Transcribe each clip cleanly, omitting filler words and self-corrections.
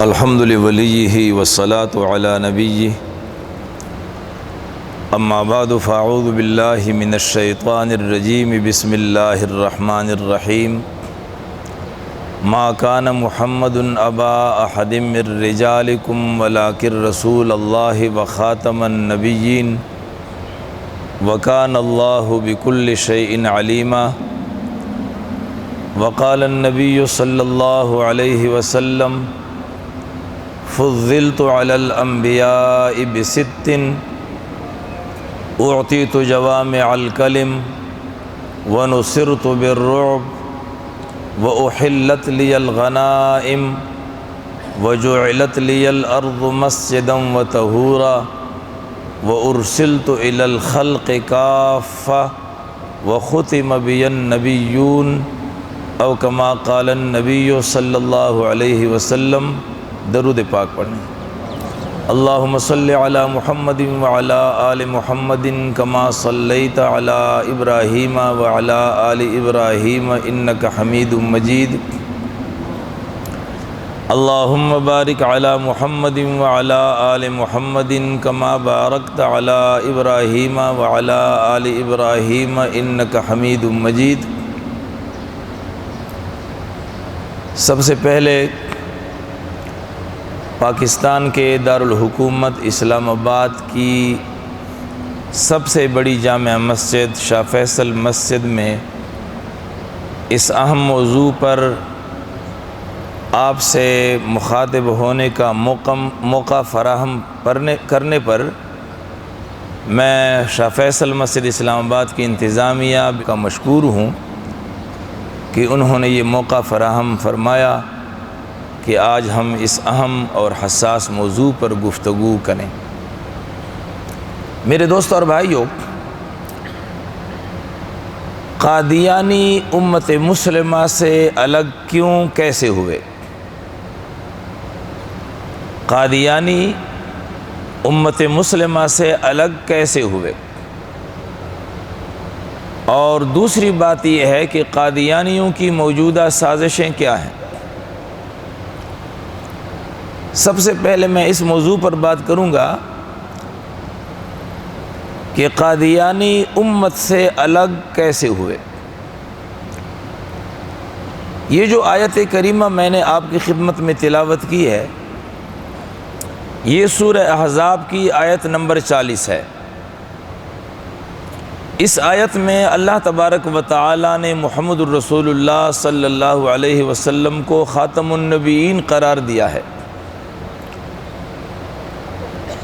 الحمد لولیہ والصلاة علی نبیہ اما بعد فاعوذ باللہ من الشیطان الرجیم بسم اللہ الرحمن الرحیم ما کان محمد ابا احد من رجالکم ولکن رسول اللہ وخاتم النبیین وکان اللہ بکل شیء علیما وقال النبی صلی اللہ علیہ وسلم فضلت علی الانبیاء بست اعطیت جوامع الکلم ونصرت بالرعب واحلت لی الغنائم وجعلت لی الارض مسجدا وطہورا وارسلت الی الخلق کافہ وختم بی النبیون او کما قال النبی صلی اللہ علیہ وسلم۔ درود پاک پڑھیں۔ اللہم صلی علی محمد وعلی آل محمد کما صلیت علی ابراہیم وعلی آل ابراہیم انک حمید مجید۔ اللہم بارک علی محمد وعلی آل محمد کما بارکت علی ابراہیم وعلی آل ابراہیم انک حمید مجید۔ سب سے پہلے پاکستان کے دارالحکومت اسلام آباد کی سب سے بڑی جامع مسجد شاہ فیصل مسجد میں اس اہم موضوع پر آپ سے مخاطب ہونے کا موقع فراہم کرنے پر میں شاہ فیصل مسجد اسلام آباد کی انتظامیہ کا مشکور ہوں کہ انہوں نے یہ موقع فراہم فرمایا کہ آج ہم اس اہم اور حساس موضوع پر گفتگو کریں۔ میرے دوستو اور بھائیو، قادیانی امت مسلمہ سے الگ کیوں کیسے ہوئے؟ قادیانی امت مسلمہ سے الگ کیسے ہوئے؟ اور دوسری بات یہ ہے کہ قادیانیوں کی موجودہ سازشیں کیا ہیں؟ سب سے پہلے میں اس موضوع پر بات کروں گا کہ قادیانی امت سے الگ کیسے ہوئے۔ یہ جو آیت کریمہ میں نے آپ کی خدمت میں تلاوت کی ہے، یہ سورہ احزاب کی آیت نمبر 40 ہے۔ اس آیت میں اللہ تبارک و تعالی نے محمد الرسول اللہ صلی اللہ علیہ وسلم کو خاتم النبیین قرار دیا ہے۔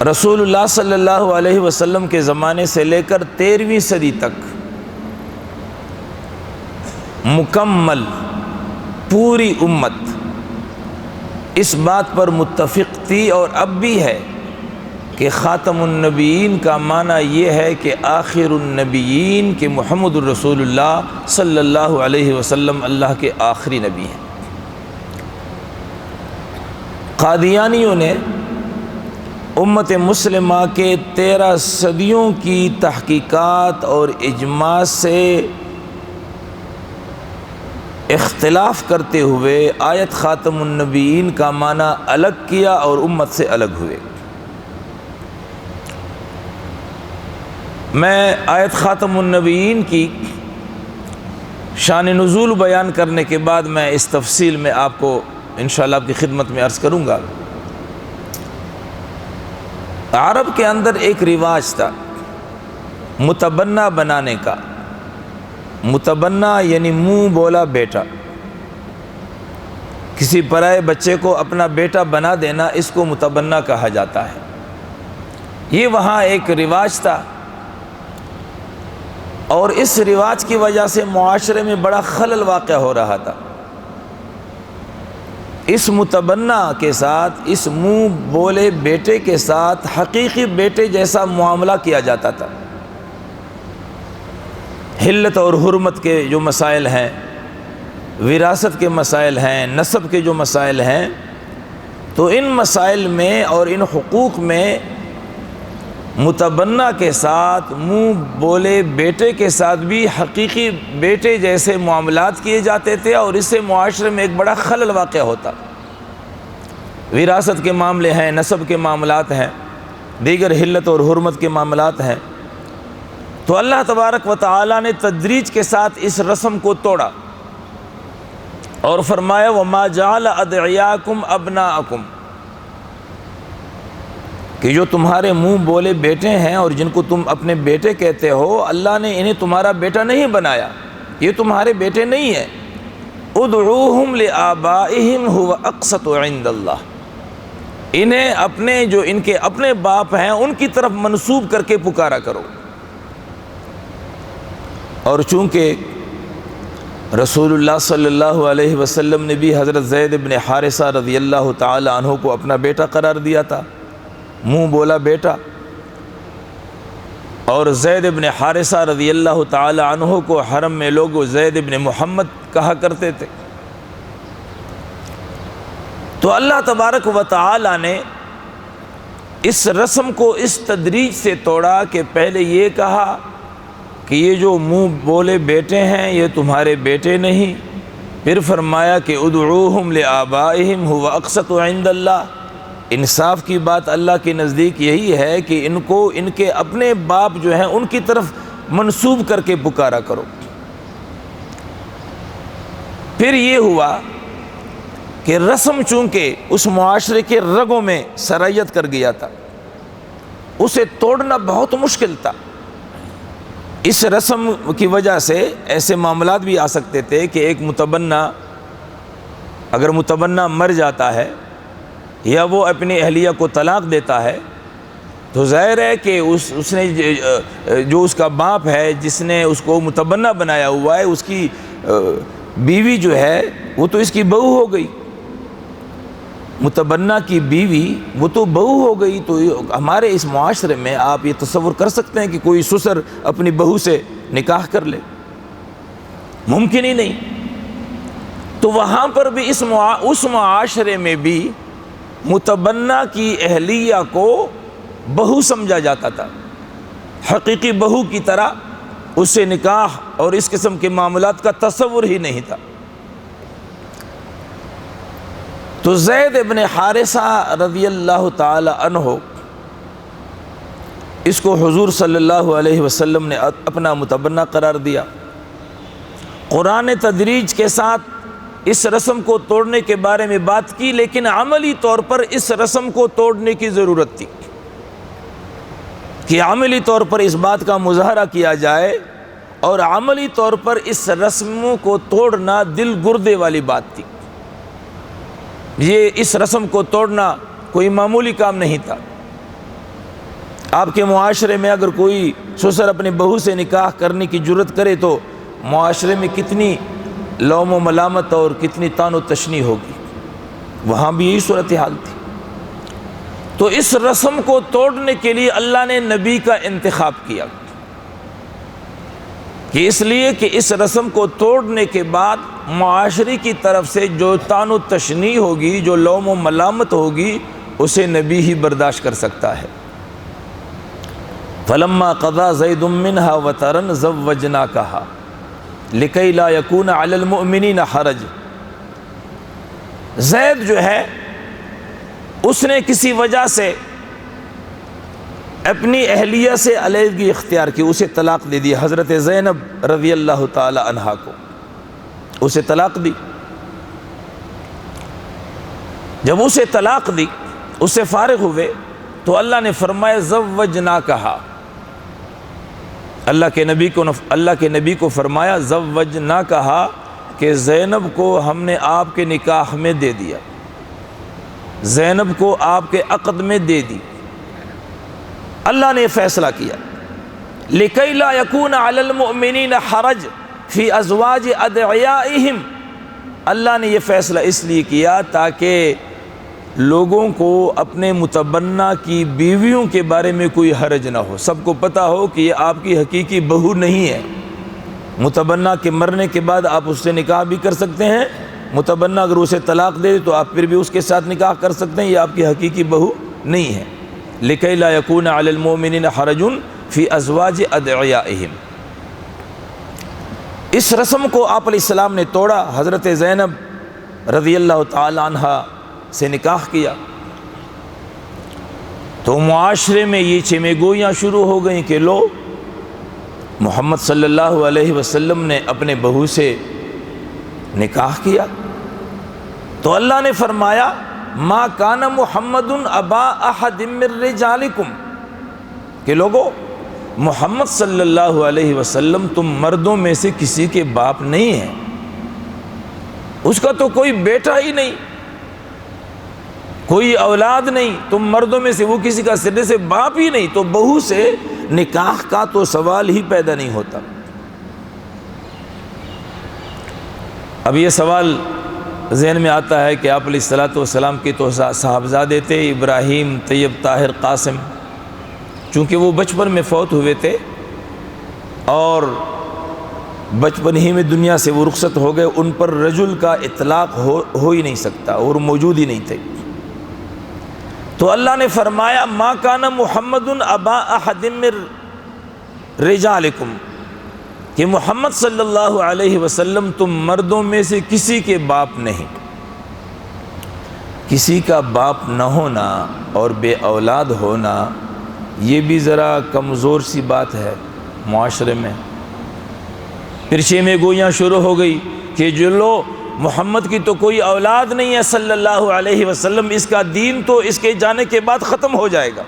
رسول اللہ صلی اللہ علیہ وسلم کے زمانے سے لے کر 13ویں صدی تک مکمل پوری امت اس بات پر متفق تھی اور اب بھی ہے کہ خاتم النبیین کا معنی یہ ہے کہ آخر النبیین، کہ محمد الرسول اللہ صلی اللہ علیہ وسلم اللہ کے آخری نبی ہیں۔ قادیانیوں نے امت مسلمہ کے 13 صدیوں کی تحقیقات اور اجماع سے اختلاف کرتے ہوئے آیت خاتم النبیین کا معنی الگ کیا اور امت سے الگ ہوئے۔ میں آیت خاتم النبیین کی شان نزول بیان کرنے کے بعد میں اس تفصیل میں آپ کو انشاءاللہ آپ کی خدمت میں عرض کروں گا۔ عرب کے اندر ایک رواج تھا متبنہ بنانے کا۔ متبنہ یعنی منہ بولا بیٹا، کسی پرائے بچے کو اپنا بیٹا بنا دینا، اس کو متبنہ کہا جاتا ہے۔ یہ وہاں ایک رواج تھا اور اس رواج کی وجہ سے معاشرے میں بڑا خلل واقع ہو رہا تھا۔ اس متبنہ کے ساتھ، اس منہ بولے بیٹے کے ساتھ حقیقی بیٹے جیسا معاملہ کیا جاتا تھا۔ حلت اور حرمت کے جو مسائل ہیں، وراثت کے مسائل ہیں، نسب کے جو مسائل ہیں، تو ان مسائل میں اور ان حقوق میں متبنہ کے ساتھ، منہ بولے بیٹے کے ساتھ بھی حقیقی بیٹے جیسے معاملات کیے جاتے تھے اور اس سے معاشرے میں ایک بڑا خلل واقع ہوتا۔ وراثت کے معاملے ہیں، نسب کے معاملات ہیں، دیگر حلت اور حرمت کے معاملات ہیں، تو اللہ تبارک و تعالیٰ نے تدریج کے ساتھ اس رسم کو توڑا اور فرمایا وَمَا جَعَلَ أَدْعِيَاكُمْ أَبْنَاءَكُمْ، کہ جو تمہارے منہ بولے بیٹے ہیں اور جن کو تم اپنے بیٹے کہتے ہو، اللہ نے انہیں تمہارا بیٹا نہیں بنایا، یہ تمہارے بیٹے نہیں ہیں۔ ادعوہم لآبائہم هو اقسط عند اللہ، انہیں اپنے جو ان کے اپنے باپ ہیں ان کی طرف منسوب کر کے پکارا کرو۔ اور چونکہ رسول اللہ صلی اللہ علیہ وسلم نے بھی حضرت زید بن حارثہ رضی اللہ تعالی عنہ کو اپنا بیٹا قرار دیا تھا، منہ بولا بیٹا، اور زید بن حارثہ رضی اللہ تعالی عنہ کو حرم میں لوگ زید بن محمد کہا کرتے تھے۔ تو اللہ تبارک و تعالی نے اس رسم کو اس تدریج سے توڑا کہ پہلے یہ کہا کہ یہ جو منہ بولے بیٹے ہیں یہ تمہارے بیٹے نہیں، پھر فرمایا کہ ادعوہم لآبائہم هو اقسط عند اللہ۔ انصاف کی بات اللہ کے نزدیک یہی ہے کہ ان کو ان کے اپنے باپ جو ہیں ان کی طرف منسوب کر کے پکارا کرو۔ پھر یہ ہوا کہ رسم چونکہ اس معاشرے کے رگوں میں سرایت کر گیا تھا، اسے توڑنا بہت مشکل تھا۔ اس رسم کی وجہ سے ایسے معاملات بھی آ سکتے تھے کہ ایک متبنہ اگر متبنہ مر جاتا ہے یا وہ اپنی اہلیہ کو طلاق دیتا ہے تو ظاہر ہے کہ اس نے جو اس کا باپ ہے جس نے اس کو متبنہ بنایا ہوا ہے، اس کی بیوی جو ہے وہ تو اس کی بہو ہو گئی، متبنہ کی بیوی وہ تو بہو ہو گئی۔ تو ہمارے اس معاشرے میں آپ یہ تصور کر سکتے ہیں کہ کوئی سسر اپنی بہو سے نکاح کر لے؟ ممکن ہی نہیں۔ تو وہاں پر بھی اس معاشرے میں بھی متبنہ کی اہلیہ کو بہو سمجھا جاتا تھا، حقیقی بہو کی طرح اس سے نکاح اور اس قسم کے معاملات کا تصور ہی نہیں تھا۔ تو زید ابن حارثہ رضی اللہ تعالی عنہ اس کو حضور صلی اللہ علیہ وسلم نے اپنا متبنہ قرار دیا۔ قرآن تدریج کے ساتھ اس رسم کو توڑنے کے بارے میں بات کی، لیکن عملی طور پر اس رسم کو توڑنے کی ضرورت تھی کہ عملی طور پر اس بات کا مظاہرہ کیا جائے، اور عملی طور پر اس رسموں کو توڑنا دل گردے والی بات تھی۔ یہ اس رسم کو توڑنا کوئی معمولی کام نہیں تھا۔ آپ کے معاشرے میں اگر کوئی سسر اپنی بہو سے نکاح کرنے کی جرت کرے تو معاشرے میں کتنی لوم و ملامت اور کتنی طعن و تشنیع ہوگی، وہاں بھی یہی صورتحال تھی۔ تو اس رسم کو توڑنے کے لیے اللہ نے نبی کا انتخاب کیا کہ اس لیے کہ اس رسم کو توڑنے کے بعد معاشرے کی طرف سے جو طعن و تشنیع ہوگی، جو لوم و ملامت ہوگی، اسے نبی ہی برداشت کر سکتا ہے۔ فلما قضا زید منہا وطرا زوجناکہا لکی لا یکون علی المؤمنین حرج۔ زید جو ہے اس نے کسی وجہ سے اپنی اہلیہ سے علیحدگی اختیار کی، اسے طلاق دے دی۔ حضرت زینب رضی اللہ تعالی عنہا کو اسے طلاق دی۔ جب اسے طلاق دی، اس سے فارغ ہوئے، تو اللہ نے فرمایا زوجناکہا، اللہ کے نبی کو فرمایا زوجناکہا کہ زینب کو ہم نے آپ کے نکاح میں دے دیا، زینب کو آپ کے عقد میں دے دی۔ اللہ نے فیصلہ کیا لِكَيْ لَا يَكُونَ عَلَى الْمُؤْمِنِينَ حَرَجٌ فِي أَزْوَاجِ أَدْعِيَائِهِمْ۔ اللہ نے یہ فیصلہ اس لیے کیا تاکہ لوگوں کو اپنے متبنہ کی بیویوں کے بارے میں کوئی حرج نہ ہو، سب کو پتہ ہو کہ یہ آپ کی حقیقی بہو نہیں ہے۔ متبنہ کے مرنے کے بعد آپ اس سے نکاح بھی کر سکتے ہیں، متبنہ اگر اسے طلاق دے تو آپ پھر بھی اس کے ساتھ نکاح کر سکتے ہیں، یہ آپ کی حقیقی بہو نہیں ہے۔ لِكَيْ لَا يَكُونَ عَلَى الْمُؤْمِنِينَ حَرَجٌ فِي أَزْوَاجِ أَدْعِيَائِهِمْ۔ اس رسم کو آپ علیہ السلام نے توڑا۔ حضرت زینب رضی اللہ تعالی عنہ سے نکاح کیا تو معاشرے میں یہ چمے گوئیاں شروع ہو گئیں کہ لو محمد صلی اللہ علیہ وسلم نے اپنے بہو سے نکاح کیا۔ تو اللہ نے فرمایا ما کان محمد ابا احد من رجالکم، کہ لوگو محمد صلی اللہ علیہ وسلم تم مردوں میں سے کسی کے باپ نہیں ہیں، اس کا تو کوئی بیٹا ہی نہیں، کوئی اولاد نہیں، تم مردوں میں سے وہ کسی کا سرے سے باپ ہی نہیں، تو بہو سے نکاح کا تو سوال ہی پیدا نہیں ہوتا۔ اب یہ سوال ذہن میں آتا ہے کہ آپ علیہ الصلوۃ والسلام کے تو صاحبزادے تھے ابراہیم، طیب، طاہر، قاسم، چونکہ وہ بچپن میں فوت ہوئے تھے اور بچپن ہی میں دنیا سے وہ رخصت ہو گئے، ان پر رجل کا اطلاق ہو ہی نہیں سکتا اور موجود ہی نہیں تھے۔ تو اللہ نے فرمایا ما کان محمد ابا احد من رجالکم، کہ محمد صلی اللہ علیہ وسلم تم مردوں میں سے کسی کے باپ نہیں۔ کسی کا باپ نہ ہونا اور بے اولاد ہونا یہ بھی ذرا کمزور سی بات ہے معاشرے میں۔ پھر چیمے گوئیاں شروع ہو گئی کہ جو لو محمد کی تو کوئی اولاد نہیں ہے صلی اللہ علیہ وسلم، اس کا دین تو اس کے جانے کے بعد ختم ہو جائے گا۔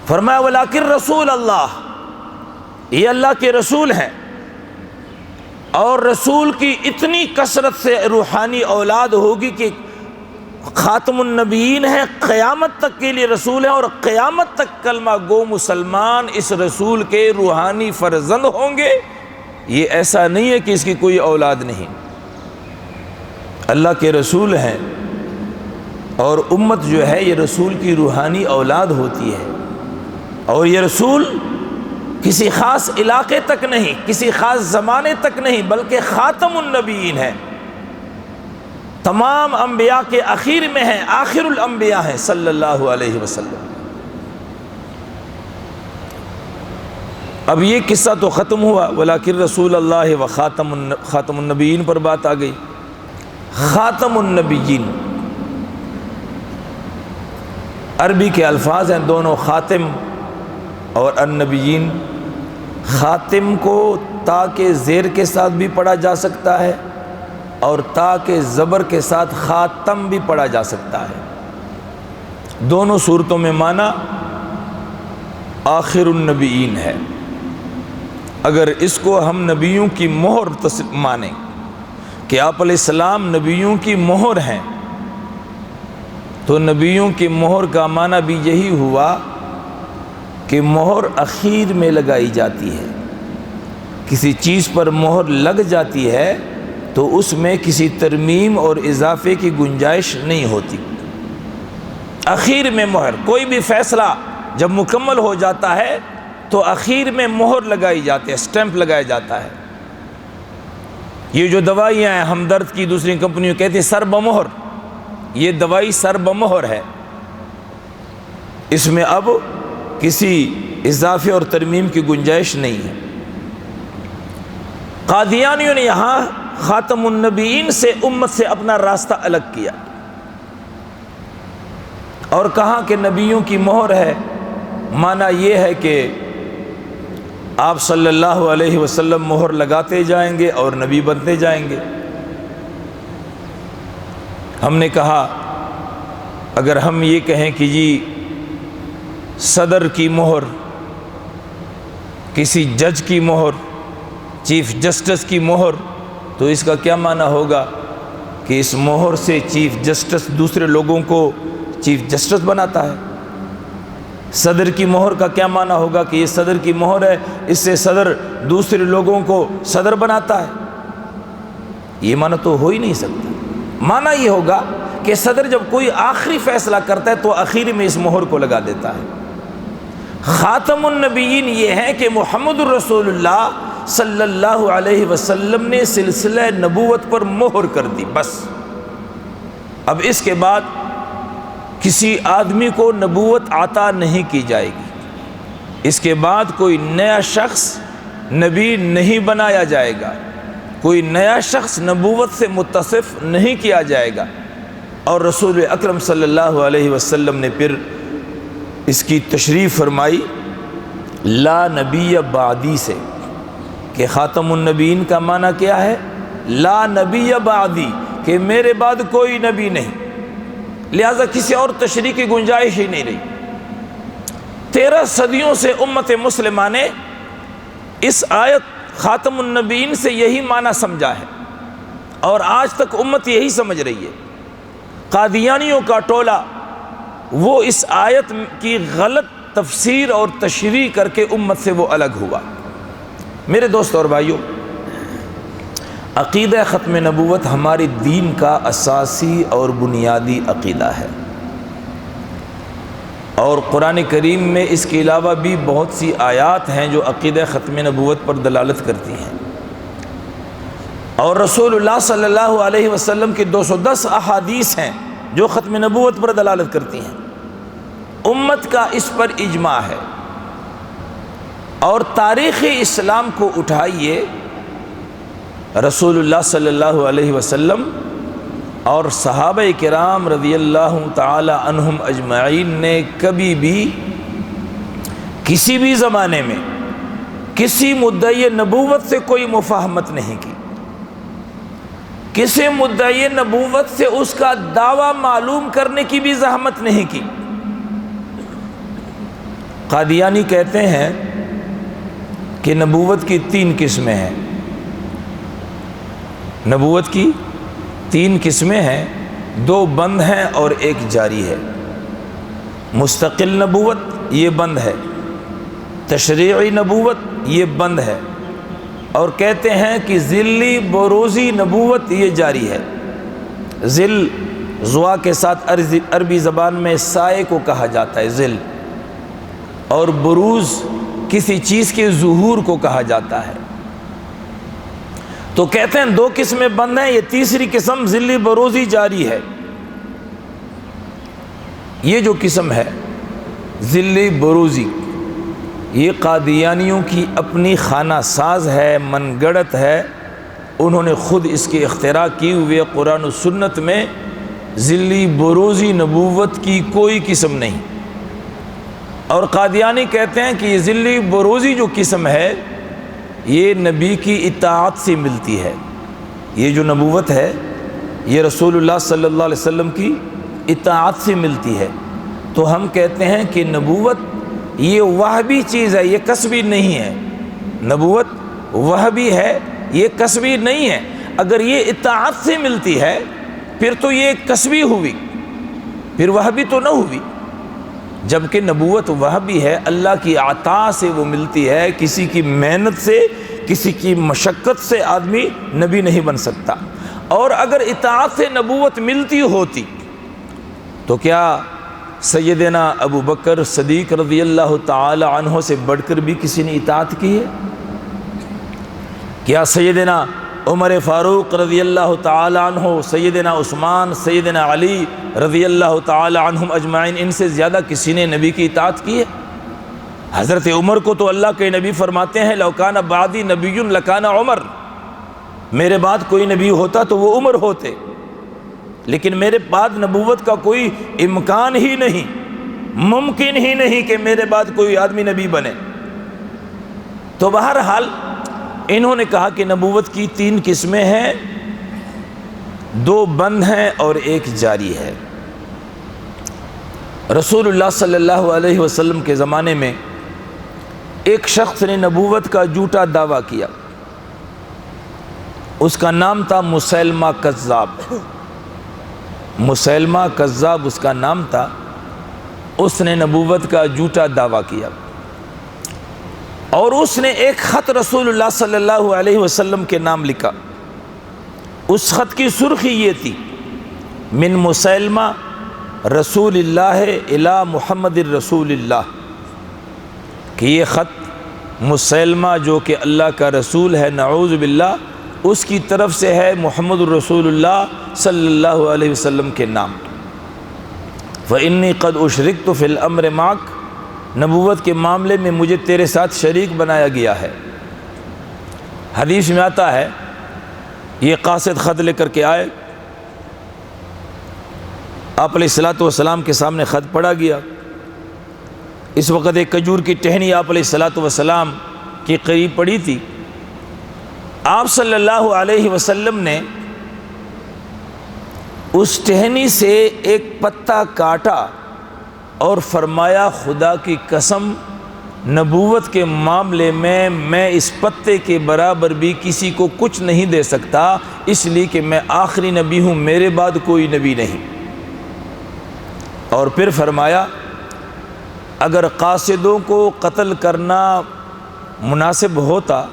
فرمایا ولکن رسول اللہ، یہ اللہ کے رسول ہیں، اور رسول کی اتنی کثرت سے روحانی اولاد ہوگی کہ خاتم النبیین ہے، قیامت تک کے لیے رسول ہے، اور قیامت تک کلمہ گو مسلمان اس رسول کے روحانی فرزند ہوں گے۔ یہ ایسا نہیں ہے کہ اس کی کوئی اولاد نہیں، اللہ کے رسول ہیں، اور امت جو ہے یہ رسول کی روحانی اولاد ہوتی ہے، اور یہ رسول کسی خاص علاقے تک نہیں، کسی خاص زمانے تک نہیں، بلکہ خاتم النبیین ہے، تمام انبیاء کے اخیر میں ہیں، آخر الانبیاء ہیں صلی اللہ علیہ وسلم۔ اب یہ قصہ تو ختم ہوا، ولیکن رسول اللہ و خاتم النبیین پر بات آ گئی۔ خاتم النبیین عربی کے الفاظ ہیں دونوں، خاتم اور النبیین۔ خاتم کو تا کے زیر کے ساتھ بھی پڑھا جا سکتا ہے اور تا کے زبر کے ساتھ خاتم بھی پڑھا جا سکتا ہے، دونوں صورتوں میں معنی آخر النبیین ہے۔ اگر اس کو ہم نبیوں کی مہر مانیں کہ آپ علیہ السلام نبیوں کی مہر ہیں، تو نبیوں کی مہر کا معنی بھی یہی ہوا کہ مہر اخیر میں لگائی جاتی ہے۔ کسی چیز پر مہر لگ جاتی ہے تو اس میں کسی ترمیم اور اضافے کی گنجائش نہیں ہوتی۔ اخیر میں مہر، کوئی بھی فیصلہ جب مکمل ہو جاتا ہے تو اخیر میں مہر لگائی جاتی ہے، سٹیمپ لگایا جاتا ہے۔ یہ جو دوائیاں ہیں ہمدرد کی، دوسری کمپنیوں کہتی ہیں سر بمہر، یہ دوائی سر بمہر ہے، اس میں اب کسی اضافے اور ترمیم کی گنجائش نہیں ہے۔ قادیانیوں نے یہاں خاتم النبیین سے امت سے اپنا راستہ الگ کیا اور کہا کہ نبیوں کی مہر ہے، معنی یہ ہے کہ آپ صلی اللہ علیہ وسلم مہر لگاتے جائیں گے اور نبی بنتے جائیں گے۔ ہم نے کہا اگر ہم یہ کہیں کہ جی صدر کی مہر، کسی جج کی مہر، چیف جسٹس کی مہر، تو اس کا کیا معنی ہوگا کہ اس مہر سے چیف جسٹس دوسرے لوگوں کو چیف جسٹس بناتا ہے۔ صدر کی مہر کا کیا معنی ہوگا کہ یہ صدر کی مہر ہے، اس سے صدر دوسرے لوگوں کو صدر بناتا ہے۔ یہ معنی تو ہو ہی نہیں سکتا۔ معنی یہ ہوگا کہ صدر جب کوئی آخری فیصلہ کرتا ہے تو آخری میں اس مہر کو لگا دیتا ہے۔ خاتم النبیین یہ ہے کہ محمد الرسول اللہ صلی اللہ علیہ وسلم نے سلسلہ نبوت پر مہر کر دی، بس اب اس کے بعد کسی آدمی کو نبوت عطا نہیں کی جائے گی، اس کے بعد کوئی نیا شخص نبی نہیں بنایا جائے گا، کوئی نیا شخص نبوت سے متصف نہیں کیا جائے گا۔ اور رسول اکرم صلی اللہ علیہ وسلم نے پھر اس کی تشریح فرمائی لا نبی بعدی سے، کہ خاتم النبیین کا معنی کیا ہے؟ لا نبی بعدی، کہ میرے بعد کوئی نبی نہیں، لہذا کسی اور تشریح کی گنجائش ہی نہیں رہی۔ 13 صدیوں سے امت مسلمہ نے اس آیت خاتم النبیین سے یہی معنی سمجھا ہے، اور آج تک امت یہی سمجھ رہی ہے۔ قادیانیوں کا ٹولہ وہ اس آیت کی غلط تفسیر اور تشریح کر کے امت سے وہ الگ ہوا۔ میرے دوست اور بھائیوں، عقیدہ ختم نبوت ہمارے دین کا اساسی اور بنیادی عقیدہ ہے، اور قرآن کریم میں اس کے علاوہ بھی بہت سی آیات ہیں جو عقیدہ ختم نبوت پر دلالت کرتی ہیں، اور رسول اللہ صلی اللہ علیہ وسلم کی 210 احادیث ہیں جو ختم نبوت پر دلالت کرتی ہیں۔ امت کا اس پر اجماع ہے، اور تاریخ اسلام کو اٹھائیے، رسول اللہ صلی اللہ علیہ وسلم اور صحابہ کرام رضی اللہ تعالی عنہم اجمعین نے کبھی بھی کسی بھی زمانے میں کسی مدعی نبوت سے کوئی مفاہمت نہیں کی، کسی مدعی نبوت سے اس کا دعویٰ معلوم کرنے کی بھی زحمت نہیں کی۔ قادیانی کہتے ہیں کہ نبوت کی 3 قسمیں ہیں، نبوت کی 3 قسمیں ہیں، 2 بند ہیں اور 1 جاری ہے۔ مستقل نبوت یہ بند ہے، تشریعی نبوت یہ بند ہے، اور کہتے ہیں کہ ذلی بروزی نبوت یہ جاری ہے۔ ذل زوا کے ساتھ عربی زبان میں سائے کو کہا جاتا ہے ذل، اور بروز کسی چیز کے ظہور کو کہا جاتا ہے۔ تو کہتے ہیں 2 قسمیں بند ہیں، یہ تیسری قسم ذلی بروزی جاری ہے۔ یہ جو قسم ہے ذلی بروزی، یہ قادیانیوں کی اپنی خانہ ساز ہے، من گڑت ہے، انہوں نے خود اس کی اختراع کی ہوئے۔ قرآن و سنت میں ذلی بروزی نبوت کی کوئی قسم نہیں، اور قادیانی کہتے ہیں کہ یہ ذلی بروزی جو قسم ہے یہ نبی کی اطاعت سے ملتی ہے۔ یہ جو نبوت ہے یہ رسول اللہ صلی اللہ علیہ وسلم کی اطاعت سے ملتی ہے۔ تو ہم کہتے ہیں کہ نبوت یہ وہبی چیز ہے، یہ کسبی نہیں ہے۔ نبوت وہبی ہے، یہ کسبی نہیں ہے۔ اگر یہ اطاعت سے ملتی ہے پھر تو یہ کسبی ہوئی، پھر وہبی تو نہ ہوئی۔ جبکہ نبوت وہبی ہے، اللہ کی عطا سے وہ ملتی ہے، کسی کی محنت سے، کسی کی مشقت سے آدمی نبی نہیں بن سکتا۔ اور اگر اطاعت سے نبوت ملتی ہوتی تو کیا سیدنا ابو بکر صدیق رضی اللہ تعالی عنہ سے بڑھ کر بھی کسی نے اطاعت کی ہے؟ کیا سیدنا عمر فاروق رضی اللہ تعالی عنہ، سیدنا عثمان، سیدنا علی رضی اللہ تعالی عنہم اجمعین، ان سے زیادہ کسی نے نبی کی اطاعت کی ہے؟ حضرت عمر کو تو اللہ کے نبی فرماتے ہیں لو کان بعدی نبی لکان عمر، میرے بعد کوئی نبی ہوتا تو وہ عمر ہوتے، لیکن میرے بعد نبوت کا کوئی امکان ہی نہیں، ممکن ہی نہیں کہ میرے بعد کوئی آدمی نبی بنے۔ تو بہرحال انہوں نے کہا کہ نبوت کی 3 قسمیں ہیں، 2 بند ہیں اور 1 جاری ہے۔ رسول اللہ صلی اللہ علیہ وسلم کے زمانے میں ایک شخص نے نبوت کا جھوٹا دعویٰ کیا، اس کا نام تھا مسیلمہ کذاب۔ مسیلمہ کذاب اس کا نام تھا، اس نے نبوت کا جھوٹا دعویٰ کیا، اور اس نے ایک خط رسول اللہ صلی اللہ علیہ وسلم کے نام لکھا۔ اس خط کی سرخی یہ تھی من مسیلمہ رسول اللہ الی محمد الرسول اللہ، کہ یہ خط مسیلمہ جو کہ اللہ کا رسول ہے نعوذ باللہ، اس کی طرف سے ہے محمد الرسول اللہ صلی اللہ علیہ وسلم کے نام۔ فإنی قد اشرکت فی الامر معک، نبوت کے معاملے میں مجھے تیرے ساتھ شریک بنایا گیا ہے۔ حدیث میں آتا ہے یہ قاصد خط لے کر کے آئے، آپ علیہ الصلوۃ والسلام کے سامنے خط پڑھا گیا۔ اس وقت ایک کھجور کی ٹہنی آپ علیہ الصلوۃ والسلام کے قریب پڑی تھی۔ آپ صلی اللہ علیہ وسلم نے اس ٹہنی سے ایک پتا کاٹا اور فرمایا خدا کی قسم نبوت کے معاملے میں اس پتے کے برابر بھی کسی کو کچھ نہیں دے سکتا، اس لیے کہ میں آخری نبی ہوں، میرے بعد کوئی نبی نہیں۔ اور پھر فرمایا اگر قاصدوں کو قتل کرنا مناسب ہوتا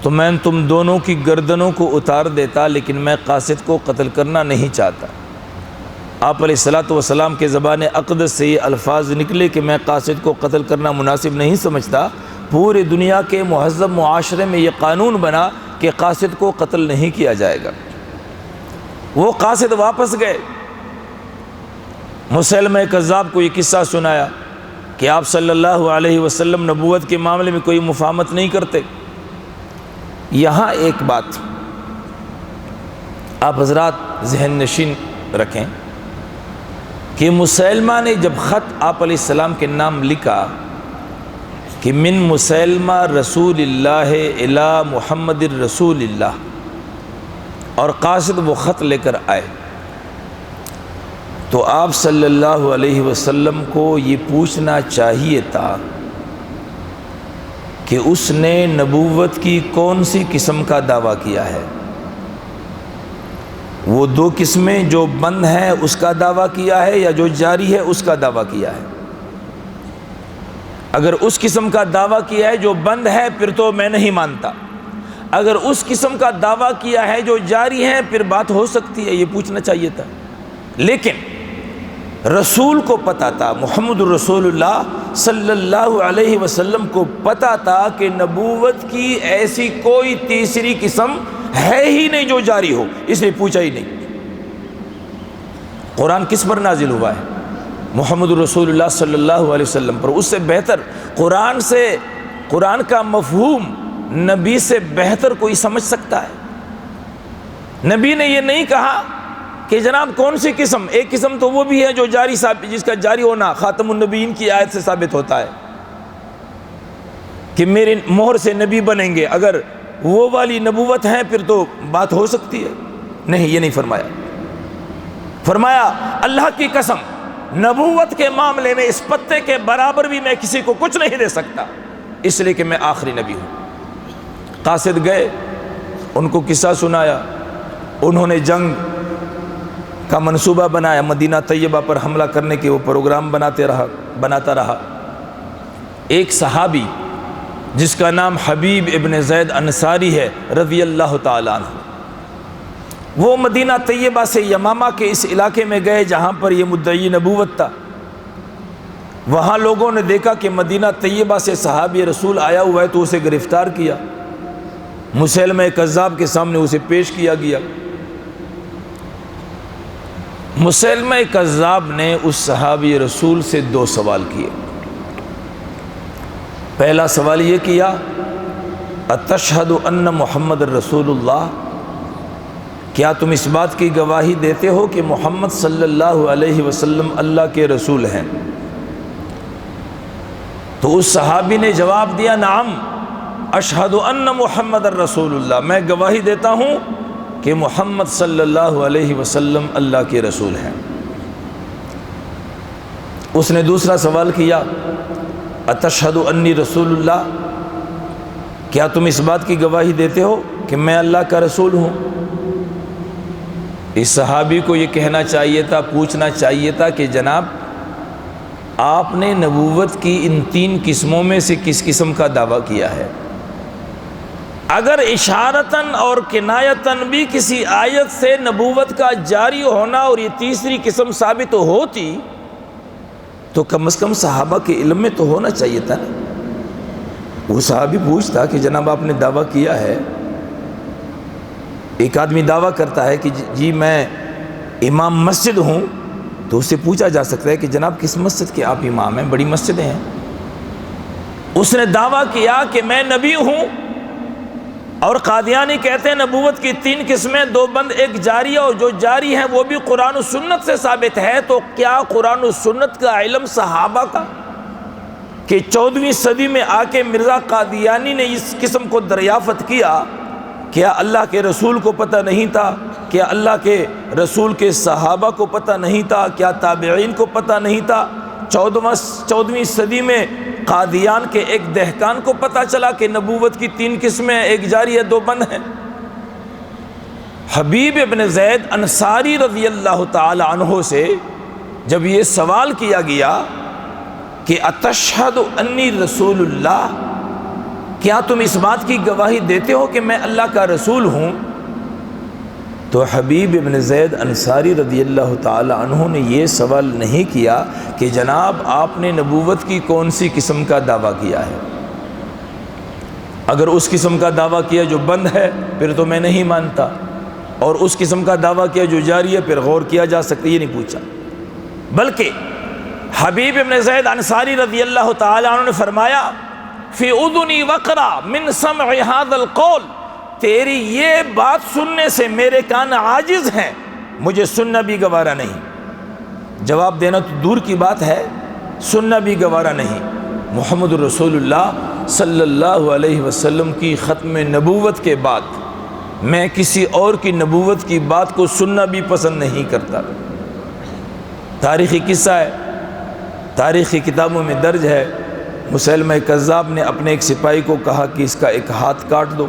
تو میں تم دونوں کی گردنوں کو اتار دیتا، لیکن میں قاصد کو قتل کرنا نہیں چاہتا۔ آپ علیہ الصلوۃ والسلام کے زبان اقدس سے یہ الفاظ نکلے کہ میں قاصد کو قتل کرنا مناسب نہیں سمجھتا۔ پورے دنیا کے مہذب معاشرے میں یہ قانون بنا کہ قاصد کو قتل نہیں کیا جائے گا۔ وہ قاصد واپس گئے، مسیلمہ کذاب کو یہ قصہ سنایا کہ آپ صلی اللہ علیہ وسلم نبوت کے معاملے میں کوئی مفاہمت نہیں کرتے۔ یہاں ایک بات آپ حضرات ذہن نشین رکھیں کہ مسیلمہ نے جب خط آپ علیہ السلام کے نام لکھا کہ من مسیلمہ رسول اللہ الی محمد رسول اللہ، اور قاصد وہ خط لے کر آئے، تو آپ صلی اللہ علیہ وسلم کو یہ پوچھنا چاہیے تھا کہ اس نے نبوت کی کون سی قسم کا دعویٰ کیا ہے۔ وہ دو قسمیں جو بند ہیں اس کا دعویٰ کیا ہے یا جو جاری ہے اس کا دعویٰ کیا ہے؟ اگر اس قسم کا دعویٰ کیا ہے جو بند ہے پھر تو میں نہیں مانتا، اگر اس قسم کا دعویٰ کیا ہے جو جاری ہے پھر بات ہو سکتی ہے، یہ پوچھنا چاہیے تھا۔ لیکن رسول کو پتا تھا، محمد رسول اللہ صلی اللہ علیہ وسلم کو پتا تھا کہ نبوت کی ایسی کوئی تیسری قسم ہے ہی نہیں جو جاری ہو، اس لیے پوچھا ہی نہیں۔ قرآن کس پر نازل ہوا ہے؟ محمد رسول اللہ صلی اللہ علیہ وسلم پر۔ اس سے بہتر قرآن کا مفہوم نبی سے بہتر کوئی سمجھ سکتا ہے؟ نبی نے یہ نہیں کہا کہ جناب کون سی قسم، ایک قسم تو وہ بھی ہے جو جاری جس کا جاری ہونا خاتم النبیین کی آیت سے ثابت ہوتا ہے کہ میرے مہر سے نبی بنیں گے، اگر وہ والی نبوت ہے پھر تو بات ہو سکتی ہے۔ نہیں، یہ نہیں فرمایا۔ فرمایا اللہ کی قسم نبوت کے معاملے میں اس پتے کے برابر بھی میں کسی کو کچھ نہیں دے سکتا، اس لیے کہ میں آخری نبی ہوں۔ قاصد گئے، ان کو قصہ سنایا، انہوں نے جنگ کا منصوبہ بنایا، مدینہ طیبہ پر حملہ کرنے کے وہ پروگرام بناتا رہا۔ ایک صحابی جس کا نام حبیب ابن زید انصاری ہے رضی اللہ تعالیٰ عنہ، وہ مدینہ طیبہ سے یمامہ کے اس علاقے میں گئے جہاں پر یہ مدعی نبوت تھا۔ وہاں لوگوں نے دیکھا کہ مدینہ طیبہ سے صحابی رسول آیا ہوا ہے تو اسے گرفتار کیا، مسیلمہ کذاب کے سامنے اسے پیش کیا گیا۔ مسیلمہ کذاب نے اس صحابی رسول سے دو سوال کیے۔ پہلا سوال یہ کیا اتشہد ان محمد رسول اللہ، کیا تم اس بات کی گواہی دیتے ہو کہ محمد صلی اللہ علیہ وسلم اللہ کے رسول ہیں؟ تو اس صحابی نے جواب دیا نعم اشہد ان محمد رسول اللہ، میں گواہی دیتا ہوں کہ محمد صلی اللہ علیہ وسلم اللہ کے رسول ہیں۔ اس نے دوسرا سوال کیا اتشہد انی رسول اللہ، کیا تم اس بات کی گواہی دیتے ہو کہ میں اللہ کا رسول ہوں؟ اس صحابی کو یہ کہنا چاہیے تھا، پوچھنا چاہیے تھا کہ جناب آپ نے نبوت کی ان تین قسموں میں سے کس قسم کا دعویٰ کیا ہے؟ اگر اشارتاً اور کنایتاً بھی کسی آیت سے نبوت کا جاری ہونا اور یہ تیسری قسم ثابت ہوتی تو کم از کم صحابہ کے علم میں تو ہونا چاہیے تھا نا۔ وہ صحابی پوچھتا کہ جناب آپ نے دعویٰ کیا ہے، ایک آدمی دعویٰ کرتا ہے کہ جی میں امام مسجد ہوں، تو اس سے پوچھا جا سکتا ہے کہ جناب کس مسجد کے آپ امام ہیں؟ بڑی مسجدیں ہیں۔ اس نے دعویٰ کیا کہ میں نبی ہوں، اور قادیانی کہتے ہیں نبوت کی 3 قسمیں، 2 بند ایک جاری ہے، اور جو جاری ہے وہ بھی قرآن و سنت سے ثابت ہے۔ تو کیا قرآن و سنت کا علم صحابہ کا کہ 14ویں صدی میں آ کے مرزا قادیانی نے اس قسم کو دریافت کیا، کیا اللہ کے رسول کو پتہ نہیں تھا؟ کیا اللہ کے رسول کے صحابہ کو پتہ نہیں تھا؟ کیا تابعین کو پتہ نہیں تھا؟ 14ویں صدی میں قادیان کے ایک دہقان کو پتہ چلا کہ نبوت کی 3 قسمیں، ایک جاری ہے، 2 بند ہیں۔ حبیب ابن زید انصاری رضی اللہ تعالی عنہ سے جب یہ سوال کیا گیا کہ اتشہد انی رسول اللہ، کیا تم اس بات کی گواہی دیتے ہو کہ میں اللہ کا رسول ہوں؟ تو حبیب ابن زید انصاری رضی اللہ تعالی عنہ نے یہ سوال نہیں کیا کہ جناب آپ نے نبوت کی کون سی قسم کا دعویٰ کیا ہے، اگر اس قسم کا دعویٰ کیا جو بند ہے پھر تو میں نہیں مانتا، اور اس قسم کا دعویٰ کیا جو جاری ہے پھر غور کیا جا سکتا، یہ نہیں پوچھا۔ بلکہ حبیب ابن زید انصاری رضی اللہ تعالی عنہ نے فرمایا فی اذنی وقرا من سمع ھذا القول، تیری یہ بات سننے سے میرے کان عاجز ہیں، مجھے سننا بھی گوارا نہیں۔ جواب دینا تو دور کی بات ہے، سننا بھی گوارا نہیں۔ محمد رسول اللہ صلی اللہ علیہ وسلم کی ختم نبوت کے بعد میں کسی اور کی نبوت کی بات کو سننا بھی پسند نہیں کرتا۔ تاریخی قصہ ہے، تاریخی کتابوں میں درج ہے، مسیلمہ کذاب نے اپنے ایک سپاہی کو کہا کہ اس کا ایک ہاتھ کاٹ دو،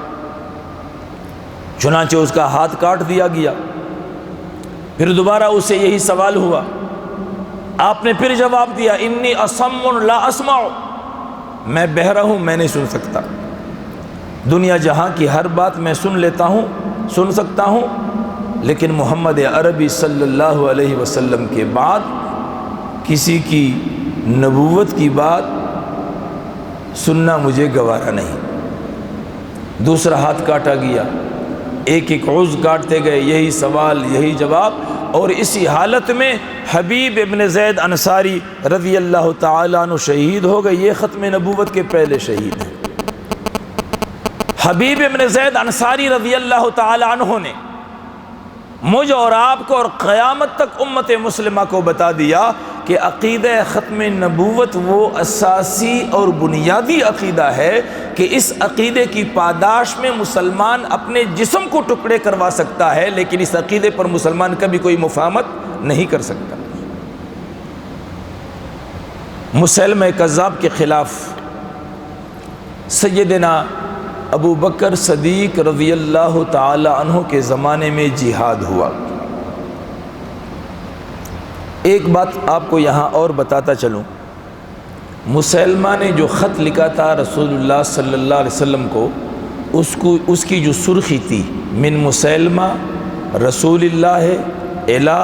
چنانچہ اس کا ہاتھ کاٹ دیا گیا۔ پھر دوبارہ اس سے یہی سوال ہوا، آپ نے پھر جواب دیا انی اصم لا اسمع، میں بہرا ہوں، میں نہیں سن سکتا، دنیا جہاں کی ہر بات میں سن لیتا ہوں، سن سکتا ہوں، لیکن محمد عربی صلی اللہ علیہ وسلم کے بعد کسی کی نبوت کی بات سننا مجھے گوارا نہیں۔ دوسرا ہاتھ کاٹا گیا، ایک ایک عضو کاٹتے گئے، یہی سوال، یہی جواب، اور اسی حالت میں حبیب ابن زید انصاری رضی اللہ تعالیٰ عنہ شہید ہو گئے۔ یہ ختم نبوت کے پہلے شہید ہیں۔ حبیب ابن زید انصاری رضی اللہ تعالیٰ عنہ نے مجھ اور آپ کو اور قیامت تک امت مسلمہ کو بتا دیا کہ عقیدہ ختم نبوت وہ اساسی اور بنیادی عقیدہ ہے کہ اس عقیدے کی پاداش میں مسلمان اپنے جسم کو ٹکڑے کروا سکتا ہے، لیکن اس عقیدے پر مسلمان کبھی کوئی مفاہمت نہیں کر سکتا۔ مسیلمہ کذاب کے خلاف سیدنا ابو بکر صدیق رضی اللہ تعالی عنہ کے زمانے میں جہاد ہوا۔ ایک بات آپ کو یہاں اور بتاتا چلوں، مسیلمہ نے جو خط لکھا تھا رسول اللہ صلی اللہ علیہ وسلم کو، اس کی جو سرخی تھی من مسیلمہ رسول اللہ الی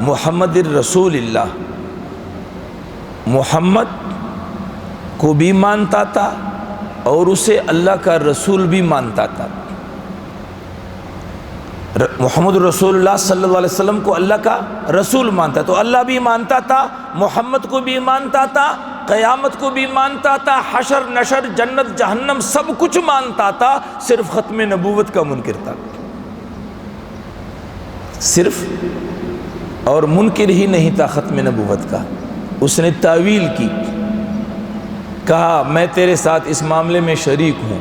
محمد الرسول اللہ، محمد کو بھی مانتا تھا اور اسے اللہ کا رسول بھی مانتا تھا۔ محمد رسول اللہ صلی اللہ علیہ وسلم کو اللہ کا رسول مانتا، تو اللہ بھی مانتا تھا، محمد کو بھی مانتا تھا، قیامت کو بھی مانتا تھا، حشر نشر جنت جہنم سب کچھ مانتا تھا، صرف ختم نبوت کا منکر تھا، صرف، اور منکر ہی نہیں تھا ختم نبوت کا۔ اس نے تعویل کی، کہا میں تیرے ساتھ اس معاملے میں شریک ہوں،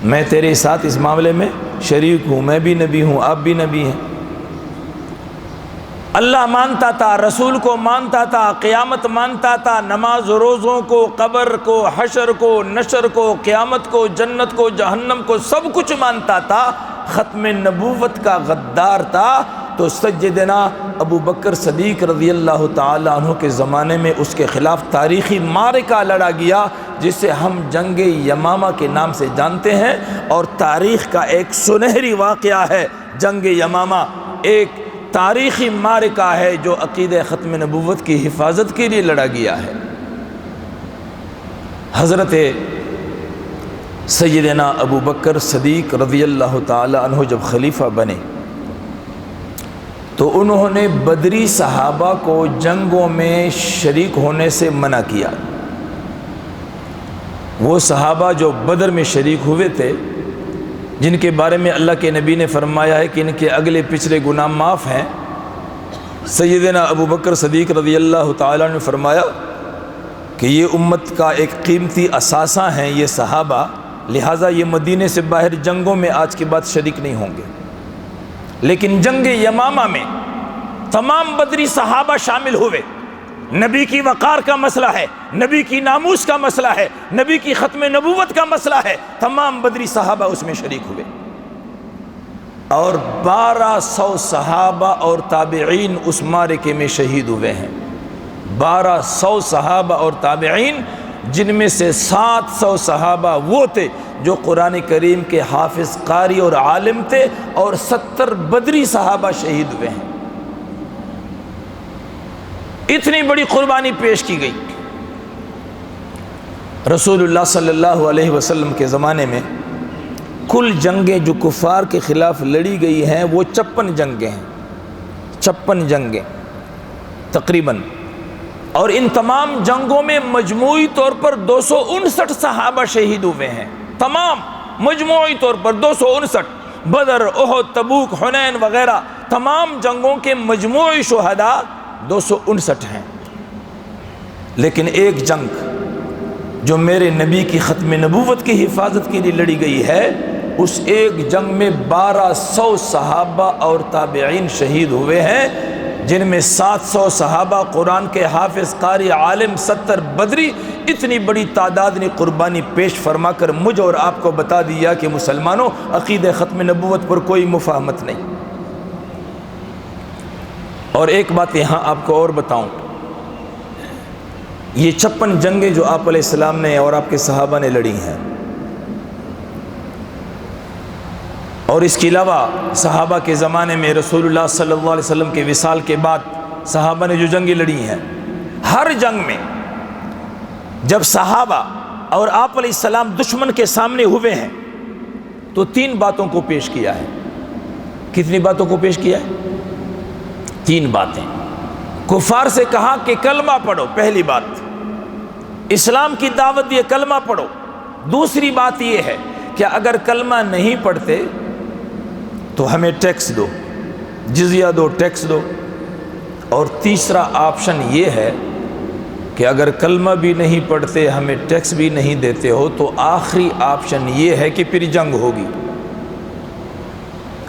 میں تیرے ساتھ اس معاملے میں شریک ہوں، میں بھی نبی ہوں، آپ بھی نبی ہیں۔ اللہ مانتا تھا، رسول کو مانتا تھا، قیامت مانتا تھا، نماز و روزوں کو، قبر کو، حشر کو، نشر کو، قیامت کو، جنت کو، جہنم کو، سب کچھ مانتا تھا، ختم نبوت کا غدار تھا۔ تو سیدنا ابو بکر صدیق رضی اللہ تعالی عنہ کے زمانے میں اس کے خلاف تاریخی معرکہ لڑا گیا، جسے ہم جنگ یمامہ کے نام سے جانتے ہیں، اور تاریخ کا ایک سنہری واقعہ ہے جنگ یمامہ، ایک تاریخی معرکہ ہے جو عقیدہ ختم نبوت کی حفاظت کے لیے لڑا گیا ہے۔ حضرت سیدنا ابو بکر صدیق رضی اللہ تعالی عنہ جب خلیفہ بنے تو انہوں نے بدری صحابہ کو جنگوں میں شریک ہونے سے منع کیا۔ وہ صحابہ جو بدر میں شریک ہوئے تھے جن کے بارے میں اللہ کے نبی نے فرمایا ہے کہ ان کے اگلے پچھلے گناہ معاف ہیں۔ سیدنا ابو بکر صدیق رضی اللہ تعالیٰ نے فرمایا کہ یہ امت کا ایک قیمتی اثاثہ ہیں یہ صحابہ، لہٰذا یہ مدینے سے باہر جنگوں میں آج کے بعد شریک نہیں ہوں گے۔ لیکن جنگ یمامہ میں تمام بدری صحابہ شامل ہوئے۔ نبی کی وقار کا مسئلہ ہے، نبی کی ناموس کا مسئلہ ہے، نبی کی ختم نبوت کا مسئلہ ہے، تمام بدری صحابہ اس میں شریک ہوئے، اور 1200 صحابہ اور تابعین اس معرکے میں شہید ہوئے ہیں۔ 1200 صحابہ اور تابعین، جن میں سے 700 صحابہ وہ تھے جو قرآن کریم کے حافظ، قاری اور عالم تھے، اور 70 بدری صحابہ شہید ہوئے ہیں۔ اتنی بڑی قربانی پیش کی گئی۔ رسول اللہ صلی اللہ علیہ وسلم کے زمانے میں کل جنگیں جو کفار کے خلاف لڑی گئی ہیں وہ 56 جنگیں ہیں، 56 جنگیں تقریباً، اور ان تمام جنگوں میں مجموعی طور پر 259 صحابہ شہید ہوئے ہیں۔ تمام مجموعی طور پر 259، بدر، احد، تبوک، حنین وغیرہ تمام جنگوں کے مجموعی شہداء 259 ہیں۔ لیکن ایک جنگ جو میرے نبی کی ختم نبوت کی حفاظت کے لیے لڑی گئی ہے، اس ایک جنگ میں 1200 صحابہ اور تابعین شہید ہوئے ہیں، جن میں 700 صحابہ قرآن کے حافظ، قاری، عالم، 70 بدری۔ اتنی بڑی تعداد نے قربانی پیش فرما کر مجھ اور آپ کو بتا دیا کہ مسلمانوں، عقیدہ ختم نبوت پر کوئی مفاہمت نہیں۔ اور ایک بات یہاں آپ کو اور بتاؤں، یہ 56 جنگیں جو آپ علیہ السلام نے اور آپ کے صحابہ نے لڑی ہیں، اور اس کے علاوہ صحابہ کے زمانے میں رسول اللہ صلی اللہ علیہ وسلم کے وصال کے بعد صحابہ نے جو جنگیں لڑی ہیں، ہر جنگ میں جب صحابہ اور آپ علیہ السلام دشمن کے سامنے ہوئے ہیں تو 3 باتوں کو پیش کیا ہے۔ کتنی باتوں کو پیش کیا ہے؟ 3 باتیں۔ کفار سے کہا کہ کلمہ پڑھو، پہلی بات، اسلام کی دعوت دی، کلمہ پڑھو۔ دوسری بات یہ ہے کہ اگر کلمہ نہیں پڑھتے تو ہمیں ٹیکس دو، جزیہ دو، ٹیکس دو۔ اور تیسرا آپشن یہ ہے کہ اگر کلمہ بھی نہیں پڑھتے، ہمیں ٹیکس بھی نہیں دیتے ہو، تو آخری آپشن یہ ہے کہ پھر جنگ ہوگی۔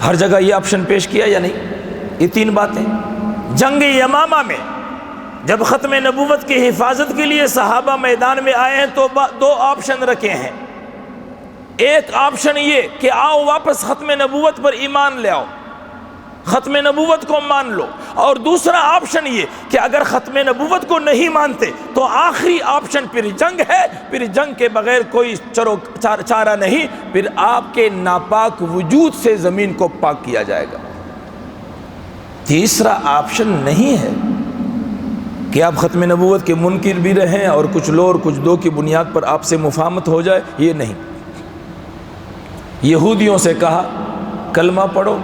ہر جگہ یہ آپشن پیش کیا یا نہیں؟ یہ 3 باتیں۔ جنگ یمامہ میں جب ختم نبوت کی حفاظت کے لیے صحابہ میدان میں آئے ہیں تو 2 آپشن رکھے ہیں۔ ایک آپشن یہ کہ آؤ واپس ختم نبوت پر ایمان لے آؤ، ختم نبوت کو مان لو، اور دوسرا آپشن یہ کہ اگر ختم نبوت کو نہیں مانتے تو آخری آپشن پھر جنگ ہے، پھر جنگ کے بغیر کوئی چارہ نہیں، پھر آپ کے ناپاک وجود سے زمین کو پاک کیا جائے گا۔ تیسرا آپشن نہیں ہے کہ آپ ختم نبوت کے منکر بھی رہیں اور کچھ لو اور کچھ دو کی بنیاد پر آپ سے مفاہمت ہو جائے، یہ نہیں۔ یہودیوں سے کہا کلمہ پڑھو،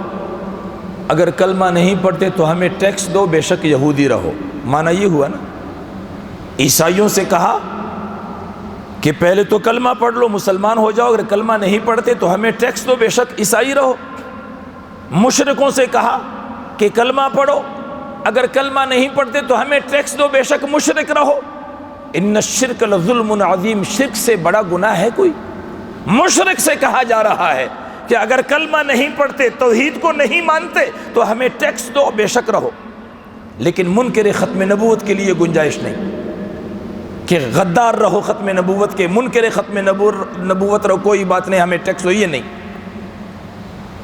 اگر کلمہ نہیں پڑھتے تو ہمیں ٹیکس دو، بے شک یہودی رہو، معنی یہ ہوا نا۔ عیسائیوں سے کہا کہ پہلے تو کلمہ پڑھ لو، مسلمان ہو جاؤ، اگر کلمہ نہیں پڑھتے تو ہمیں ٹیکس دو، بے شک عیسائی رہو۔ مشرکوں سے کہا کہ کلمہ پڑھو، اگر کلمہ نہیں پڑھتے تو ہمیں ٹیکس دو، بے شک مشرک رہو۔ ان الشرک لظلم عظیم، شرک سے بڑا گناہ ہے کوئی؟ مشرک سے کہا جا رہا ہے کہ اگر کلمہ نہیں پڑھتے، توحید کو نہیں مانتے تو ہمیں ٹیکس دو، بے شک رہو۔ لیکن منکر ختم نبوت کے لیے گنجائش نہیں کہ غدار رہو ختم نبوت کے، منکر ختم نبوت رہو، کوئی بات نہیں، ہمیں ٹیکس دو، یہ نہیں۔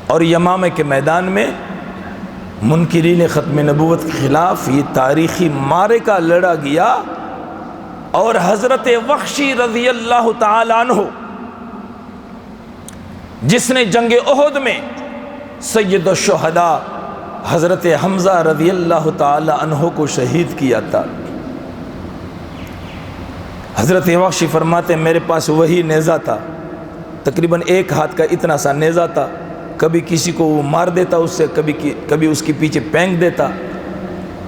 اور یمامہ کے میدان میں منکرین ختم نبوت کے خلاف یہ تاریخی معرکہ لڑا گیا، اور حضرت وحشی رضی اللہ تعالی عنہ، جس نے جنگ احد میں سید الشہداء حضرت حمزہ رضی اللہ تعالی عنہ کو شہید کیا تھا، حضرت وحشی فرماتے میرے پاس وہی نیزہ تھا، تقریباً 1 ہاتھ کا اتنا سا نیزہ تھا، کبھی کسی کو وہ مار دیتا اس سے، کبھی اس کے پیچھے پھینک دیتا۔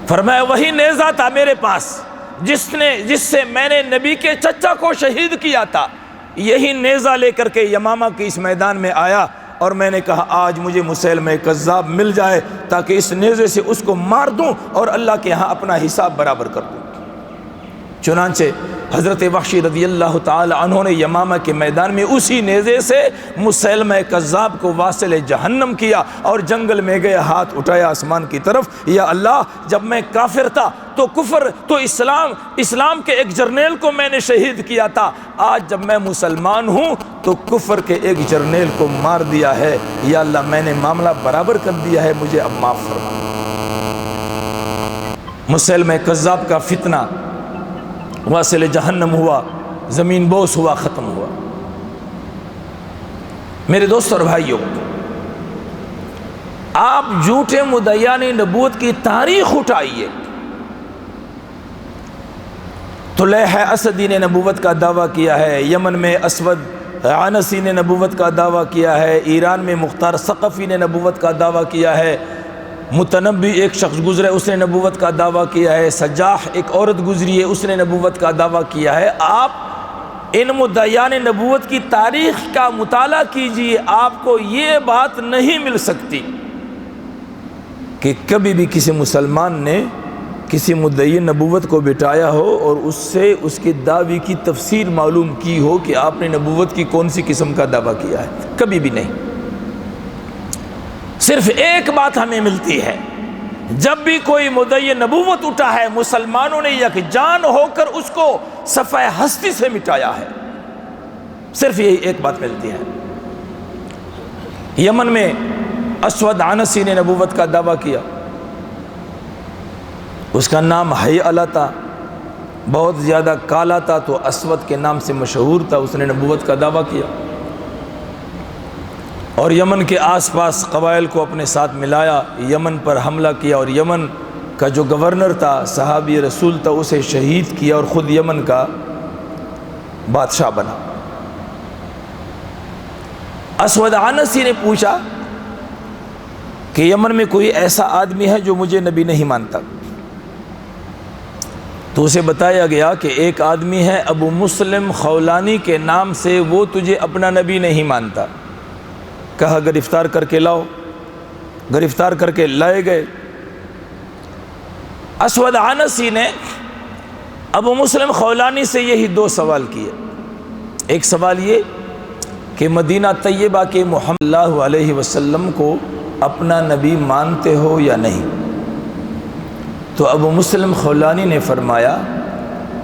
فرمایا وہی نیزہ تھا میرے پاس جس سے میں نے نبی کے چچا کو شہید کیا تھا، یہی نیزہ لے کر کے یمامہ کے اس میدان میں آیا اور میں نے کہا آج مجھے مسیلمہ کذاب مل جائے تاکہ اس نیزے سے اس کو مار دوں اور اللہ کے ہاں اپنا حساب برابر کر دوں۔ چنانچہ حضرت وحشی رضی اللہ تعالی عنہ نے یمامہ کے میدان میں اسی نیزے سے مسیلمہ کذاب کو واصل جہنم کیا اور جنگل میں گئے، ہاتھ اٹھایا آسمان کی طرف، یا اللہ جب میں کافر تھا تو کفر تو اسلام کے ایک جرنیل کو میں نے شہید کیا تھا، آج جب میں مسلمان ہوں تو کفر کے ایک جرنیل کو مار دیا ہے، یا اللہ میں نے معاملہ برابر کر دیا ہے، مجھے اب معاف فرما۔ مسیلمہ کذاب کا فتنہ واصل جہنم ہوا، زمین بوس ہوا، ختم ہوا۔ میرے دوست اور بھائیوں، آپ جھوٹے مدعیان نبوت کی تاریخ اٹھائیے۔ طلیحہ اسدی نے نبوت کا دعویٰ کیا ہے، یمن میں اسود عنسی نے نبوت کا دعویٰ کیا ہے، ایران میں مختار ثقفی نے نبوت کا دعویٰ کیا ہے، متنبی ایک شخص گزرے اس نے نبوت کا دعویٰ کیا ہے، سجاح ایک عورت گزری ہے اس نے نبوت کا دعویٰ کیا ہے۔ آپ ان مدعیان نبوت کی تاریخ کا مطالعہ کیجئے، آپ کو یہ بات نہیں مل سکتی کہ کبھی بھی کسی مسلمان نے کسی مدعی نبوت کو بٹھایا ہو اور اس سے اس کے دعوی کی تفسیر معلوم کی ہو کہ آپ نے نبوت کی کون سی قسم کا دعویٰ کیا ہے، کبھی بھی نہیں۔ صرف ایک بات ہمیں ملتی ہے، جب بھی کوئی مدعی نبوت اٹھا ہے مسلمانوں نے یکجان ہو کر اس کو صفحہ ہستی سے مٹایا ہے، صرف یہی ایک بات ملتی ہے۔ یمن میں اسود عنسی نے نبوت کا دعویٰ کیا، اس کا نام حیعلہ تھا، بہت زیادہ کالا تھا تو اسود کے نام سے مشہور تھا، اس نے نبوت کا دعویٰ کیا اور یمن کے آس پاس قبائل کو اپنے ساتھ ملایا، یمن پر حملہ کیا اور یمن کا جو گورنر تھا صحابی رسول تھا اسے شہید کیا اور خود یمن کا بادشاہ بنا۔ اسود عنسی نے پوچھا کہ یمن میں کوئی ایسا آدمی ہے جو مجھے نبی نہیں مانتا، تو اسے بتایا گیا کہ ایک آدمی ہے ابو مسلم خولانی کے نام سے، وہ تجھے اپنا نبی نہیں مانتا۔ کہا گرفتار کر کے لاؤ، گرفتار کر کے لائے گئے۔ اسود عنسی نے ابو مسلم خولانی سے یہی دو سوال کیے، ایک سوال یہ کہ مدینہ طیبہ کے محمد صلی اللہ علیہ وسلم کو اپنا نبی مانتے ہو یا نہیں؟ تو ابو مسلم خولانی نے فرمایا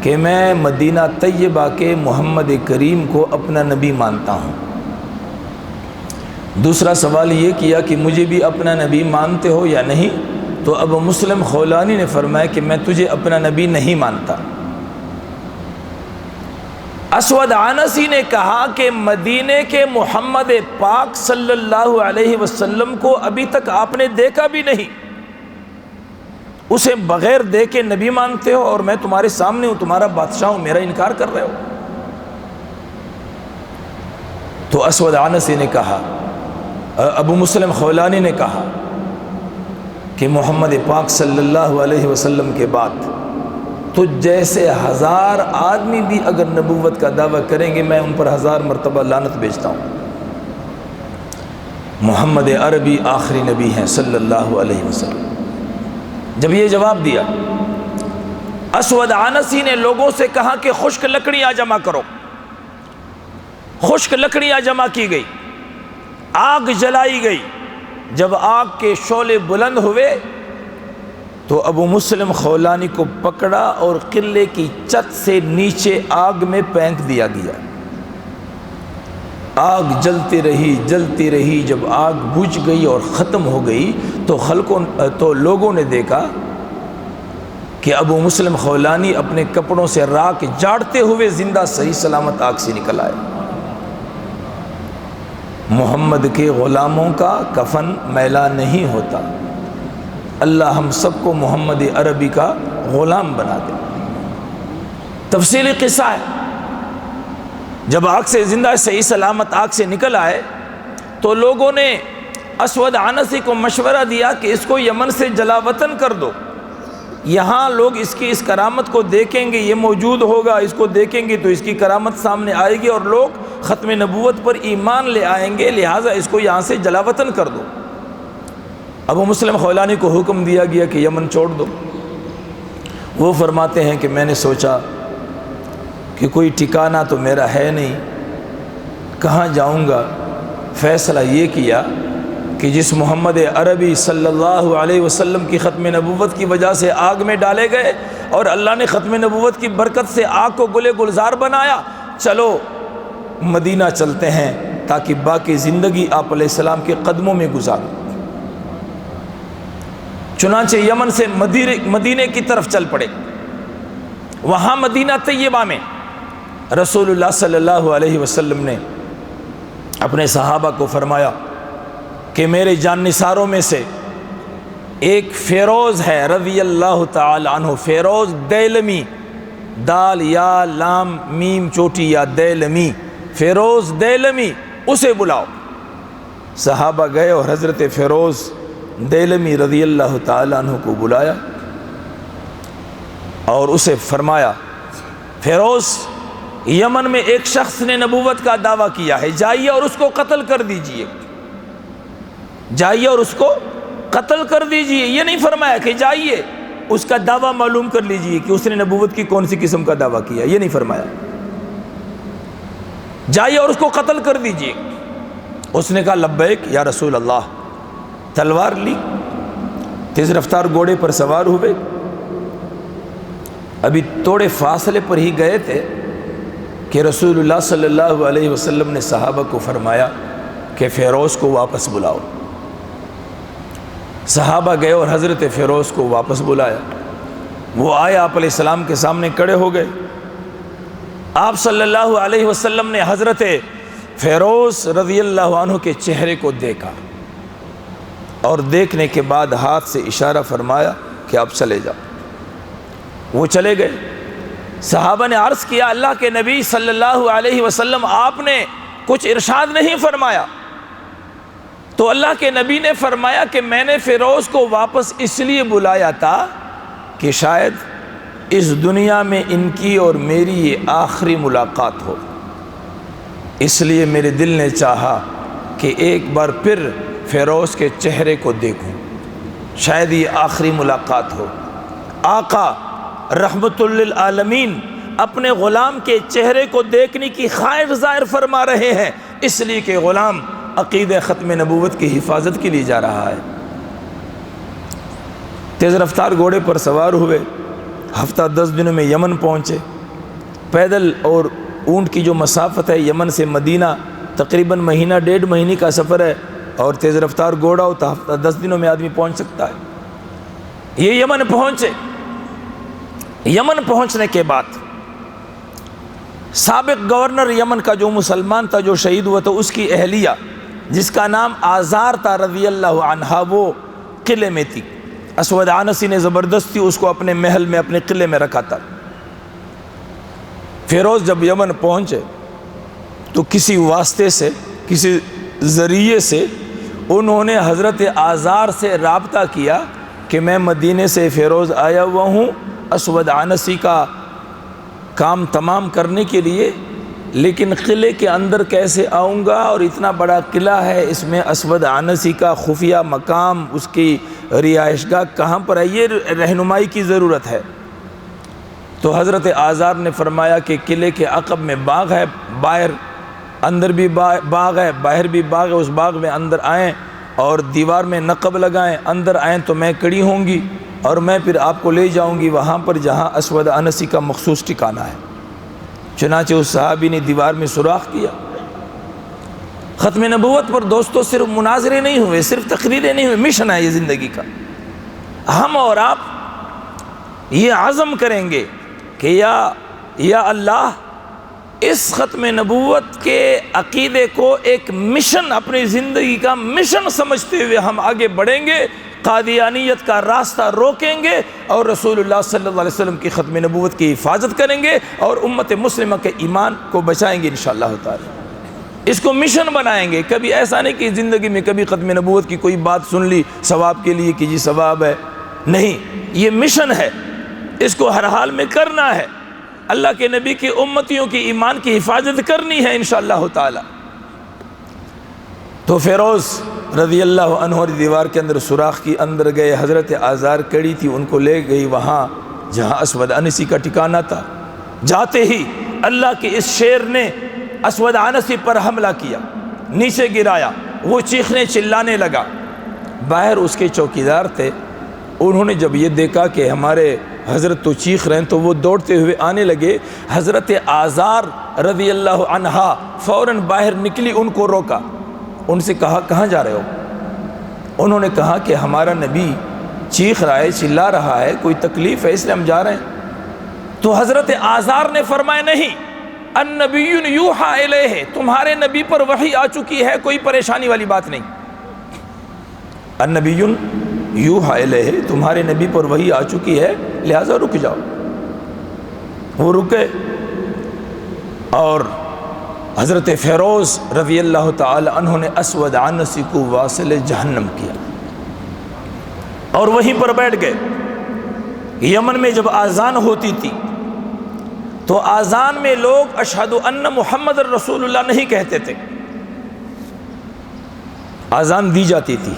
کہ میں مدینہ طیبہ کے محمد کریم کو اپنا نبی مانتا ہوں۔ دوسرا سوال یہ کیا کہ مجھے بھی اپنا نبی مانتے ہو یا نہیں؟ تو ابو مسلم خولانی نے فرمایا کہ میں تجھے اپنا نبی نہیں مانتا۔ اسود عنسی نے کہا کہ مدینے کے محمد پاک صلی اللہ علیہ وسلم کو ابھی تک آپ نے دیکھا بھی نہیں، اسے بغیر دیکھے نبی مانتے ہو اور میں تمہارے سامنے ہوں، تمہارا بادشاہ ہوں، میرا انکار کر رہے ہو؟ تو اسود عنسی نے کہا، ابو مسلم خولانی نے کہا کہ محمد پاک صلی اللہ علیہ وسلم کے بعد تو جیسے 1000 آدمی بھی اگر نبوت کا دعویٰ کریں گے میں ان پر 1000 مرتبہ لعنت بھیجتا ہوں۔ محمد عربی آخری نبی ہیں صلی اللہ علیہ وسلم۔ جب یہ جواب دیا، اسود عنسی نے لوگوں سے کہا کہ خشک لکڑیاں جمع کرو۔ خشک لکڑیاں جمع کی گئی، آگ جلائی گئی۔ جب آگ کے شعلے بلند ہوئے تو ابو مسلم خولانی کو پکڑا اور قلعے کی چھت سے نیچے آگ میں پھینک دیا گیا۔ آگ جلتی رہی، جب آگ بجھ گئی اور ختم ہو گئی تو لوگوں نے دیکھا کہ ابو مسلم خولانی اپنے کپڑوں سے راکھ جاڑتے ہوئے زندہ صحیح سلامت آگ سے نکل آئے۔ محمد کے غلاموں کا کفن میلا نہیں ہوتا، اللہ ہم سب کو محمد عربی کا غلام بنا دے۔ تفصیلی قصہ ہے، جب آگ سے زندہ صحیح سلامت آگ سے نکل آئے تو لوگوں نے اسود عنسی کو مشورہ دیا کہ اس کو یمن سے جلا وطن کر دو، یہاں لوگ اس کی اس کرامت کو دیکھیں گے، یہ موجود ہوگا، اس کو دیکھیں گے تو اس کی کرامت سامنے آئے گی اور لوگ ختم نبوت پر ایمان لے آئیں گے، لہٰذا اس کو یہاں سے جلا وطن کر دو۔ ابو مسلم خولانی کو حکم دیا گیا کہ یمن چھوڑ دو۔ وہ فرماتے ہیں کہ میں نے سوچا کہ کوئی ٹھکانہ تو میرا ہے نہیں، کہاں جاؤں گا؟ فیصلہ یہ کیا کہ جس محمد عربی صلی اللہ علیہ وسلم کی ختم نبوت کی وجہ سے آگ میں ڈالے گئے اور اللہ نے ختم نبوت کی برکت سے آگ کو گلے گلزار بنایا، چلو مدینہ چلتے ہیں تاکہ باقی زندگی آپ علیہ السلام کے قدموں میں گزارو۔ چنانچہ یمن سے مدینے کی طرف چل پڑے۔ وہاں مدینہ طیبہ میں رسول اللہ صلی اللہ علیہ وسلم نے اپنے صحابہ کو فرمایا کہ میرے جان نثاروں میں سے ایک فیروز ہے رضی اللہ تعالی عنہ، فیروز دیلمی، دال یا لام میم چوٹی یا دیلمی، فیروز دیلمی، اسے بلاؤ۔ صحابہ گئے اور حضرت فیروز دیلمی رضی اللہ تعالی عنہ کو بلایا اور اسے فرمایا، فیروز، یمن میں ایک شخص نے نبوت کا دعویٰ کیا ہے، جائیے اور اس کو قتل کر دیجئے، جائیے اور اس کو قتل کر دیجئے۔ یہ نہیں فرمایا کہ جائیے اس کا دعویٰ معلوم کر لیجئے کہ اس نے نبوت کی کون سی قسم کا دعویٰ کیا، یہ نہیں فرمایا، جائیے اور اس کو قتل کر دیجئے۔ اس نے کہا لبیک یا رسول اللہ، تلوار لی، تیز رفتار گھوڑے پر سوار ہوئے، ابھی تھوڑے فاصلے پر ہی گئے تھے کہ رسول اللہ صلی اللہ علیہ وسلم نے صحابہ کو فرمایا کہ فیروز کو واپس بلاؤ۔ صحابہ گئے اور حضرت فیروز کو واپس بلایا۔ وہ آئے، آپ علیہ السلام کے سامنے کھڑے ہو گئے۔ آپ صلی اللہ علیہ وسلم نے حضرت فیروز رضی اللہ عنہ کے چہرے کو دیکھا اور دیکھنے کے بعد ہاتھ سے اشارہ فرمایا کہ آپ چلے جاؤ۔ وہ چلے گئے۔ صحابہ نے عرض کیا، اللہ کے نبی صلی اللہ علیہ وسلم آپ نے کچھ ارشاد نہیں فرمایا؟ تو اللہ کے نبی نے فرمایا کہ میں نے فیروز کو واپس اس لیے بلایا تھا کہ شاید اس دنیا میں ان کی اور میری یہ آخری ملاقات ہو، اس لیے میرے دل نے چاہا کہ ایک بار پھر فیروز کے چہرے کو دیکھوں، شاید یہ آخری ملاقات ہو۔ آقا رحمت للعالمین اپنے غلام کے چہرے کو دیکھنے کی خواہش ظاہر فرما رہے ہیں، اس لیے کہ غلام عقیدہ ختم نبوت کی حفاظت کے لیے جا رہا ہے۔ تیز رفتار گھوڑے پر سوار ہوئے، ہفتہ 10 دنوں میں یمن پہنچے۔ پیدل اور اونٹ کی جو مسافت ہے یمن سے مدینہ تقریباً مہینہ 1.5 مہینے کا سفر ہے، اور تیز رفتار گھوڑا ہو تو ہفتہ 10 دنوں میں آدمی پہنچ سکتا ہے۔ یہ یمن پہنچے۔ یمن پہنچنے کے بعد سابق گورنر یمن کا جو مسلمان تھا جو شہید ہوا تو اس کی اہلیہ جس کا نام آزار تھا رضی اللہ عنہا، وہ قلعے میں تھی۔ اسود عنسی نے زبردستی اس کو اپنے محل میں اپنے قلعے میں رکھا تھا۔ فیروز جب یمن پہنچے تو کسی واسطے سے، کسی ذریعے سے انہوں نے حضرت آزار سے رابطہ کیا کہ میں مدینے سے فیروز آیا ہوا ہوں اسود عنسی کا کام تمام کرنے کے لیے، لیکن قلعے کے اندر کیسے آؤں گا، اور اتنا بڑا قلعہ ہے، اس میں اسود عنسی کا خفیہ مقام، اس کی رہائش گاہ کہاں پر ہے، یہ رہنمائی کی ضرورت ہے۔ تو حضرت آزار نے فرمایا کہ قلعے کے عقب میں باغ ہے، باہر اندر بھی باغ ہے، باہر بھی باغ ہے، اس باغ میں اندر آئیں اور دیوار میں نقب لگائیں، اندر آئیں تو میں کھڑی ہوں گی اور میں پھر آپ کو لے جاؤں گی وہاں پر جہاں اسود عنسی کا مخصوص ٹھکانہ ہے۔ چنانچہ اس صحابی نے دیوار میں سوراخ کیا۔ ختم نبوت پر دوستو صرف مناظرے نہیں ہوئے، صرف تقریریں نہیں ہوئے، مشن ہے یہ زندگی کا۔ ہم اور آپ یہ عزم کریں گے کہ یا اللہ اس ختم نبوت کے عقیدے کو ایک مشن، اپنی زندگی کا مشن سمجھتے ہوئے ہم آگے بڑھیں گے، قادیانیت کا راستہ روکیں گے اور رسول اللہ صلی اللہ علیہ وسلم کی ختم نبوت کی حفاظت کریں گے اور امت مسلمہ کے ایمان کو بچائیں گے انشاءاللہ تعالی۔ اس کو مشن بنائیں گے۔ کبھی ایسا نہیں کہ زندگی میں کبھی ختم نبوت کی کوئی بات سن لی ثواب کے لیے کہ جی ثواب ہے، نہیں، یہ مشن ہے، اس کو ہر حال میں کرنا ہے۔ اللہ کے نبی کی امتیوں کی ایمان کی حفاظت کرنی ہے انشاءاللہ تعالی۔ تو فیروز رضی اللہ عنہ دیوار کے اندر سوراخ کی اندر گئے، حضرت آزار کڑی تھی ان کو لے گئی وہاں جہاں اسود عنسی کا ٹھکانہ تھا۔ جاتے ہی اللہ کے اس شیر نے اسود عنسی پر حملہ کیا، نیچے گرایا، وہ چیخنے چلانے لگا۔ باہر اس کے چوکیدار تھے، انہوں نے جب یہ دیکھا کہ ہمارے حضرت تو چیخ رہے ہیں تو وہ دوڑتے ہوئے آنے لگے۔ حضرت آزار رضی اللہ عنہا فوراً باہر نکلی، ان کو روکا، ان سے کہا کہاں جا رہے ہو؟ انہوں نے کہا کہ ہمارا نبی چیخ رہا ہے، چلا رہا ہے، کوئی تکلیف ہے اس لیے ہم جا رہے ہیں۔ تو حضرت آزار نے فرمایا نہیں، النبی یوحا الیہ، تمہارے نبی پر وحی آ چکی ہے، کوئی پریشانی والی بات نہیں۔ النبی یوحا الیہ، تمہارے نبی پر وحی آ چکی ہے لہٰذا رک جاؤ۔ وہ رکے اور حضرت فیروز رضی اللہ تعالی عنہ نے اسود عنسی کو واصل جہنم کیا اور وہیں پر بیٹھ گئے۔ یمن میں جب آذان ہوتی تھی تو آذان میں لوگ اشہد ان محمد رسول اللہ نہیں کہتے تھے، آذان دی جاتی تھی،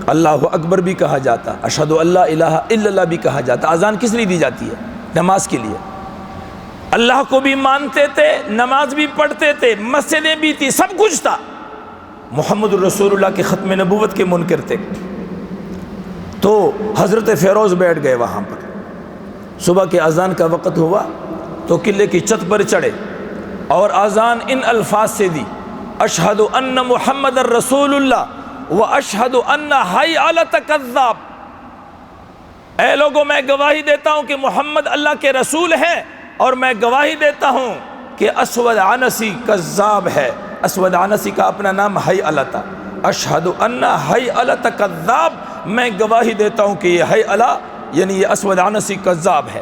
اللہ اکبر بھی کہا جاتا، اشہد اللہ الہ الا اللہ بھی کہا جاتا۔ آذان کس لیے دی جاتی ہے؟ نماز کے لیے۔ اللہ کو بھی مانتے تھے، نماز بھی پڑھتے تھے، مسجدیں بھی تھی، سب کچھ تھا، محمد رسول اللہ کے ختم نبوت کے منکر تھے۔ تو حضرت فیروز بیٹھ گئے وہاں پر، صبح کے اذان کا وقت ہوا تو قلعے کی چھت پر چڑھے اور اذان ان الفاظ سے دی، اشہد ان محمد رسول اللہ و اشہد ان حی علی الکذاب، اے لوگوں میں گواہی دیتا ہوں کہ محمد اللہ کے رسول ہیں اور میں گواہی دیتا ہوں کہ اسود عنسی کذاب ہے۔ اسود عنسی کا اپنا نام حی علی تھا، اشہد ان حی علی الکذاب، میں گواہی دیتا ہوں کہ یہ حی علی یعنی یہ اسود عنسی کذاب ہے۔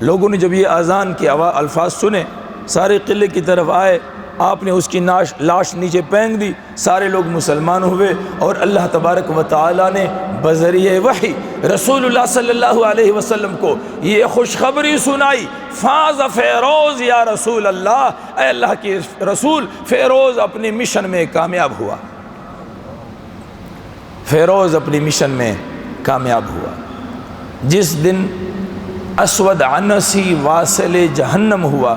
لوگوں نے جب یہ اذان کے الفاظ سنے سارے قلعے کی طرف آئے، آپ نے اس کی لاش نیچے پھینک دی، سارے لوگ مسلمان ہوئے اور اللہ تبارک و تعالی نے بذریعہ وحی رسول اللہ صلی اللہ علیہ وسلم کو یہ خوشخبری سنائی، فاز فیروز یا رسول اللہ، اے اللہ کے رسول فیروز اپنی مشن میں کامیاب ہوا، فیروز اپنی مشن میں کامیاب ہوا۔ جس دن اسود عنسی واصل جہنم ہوا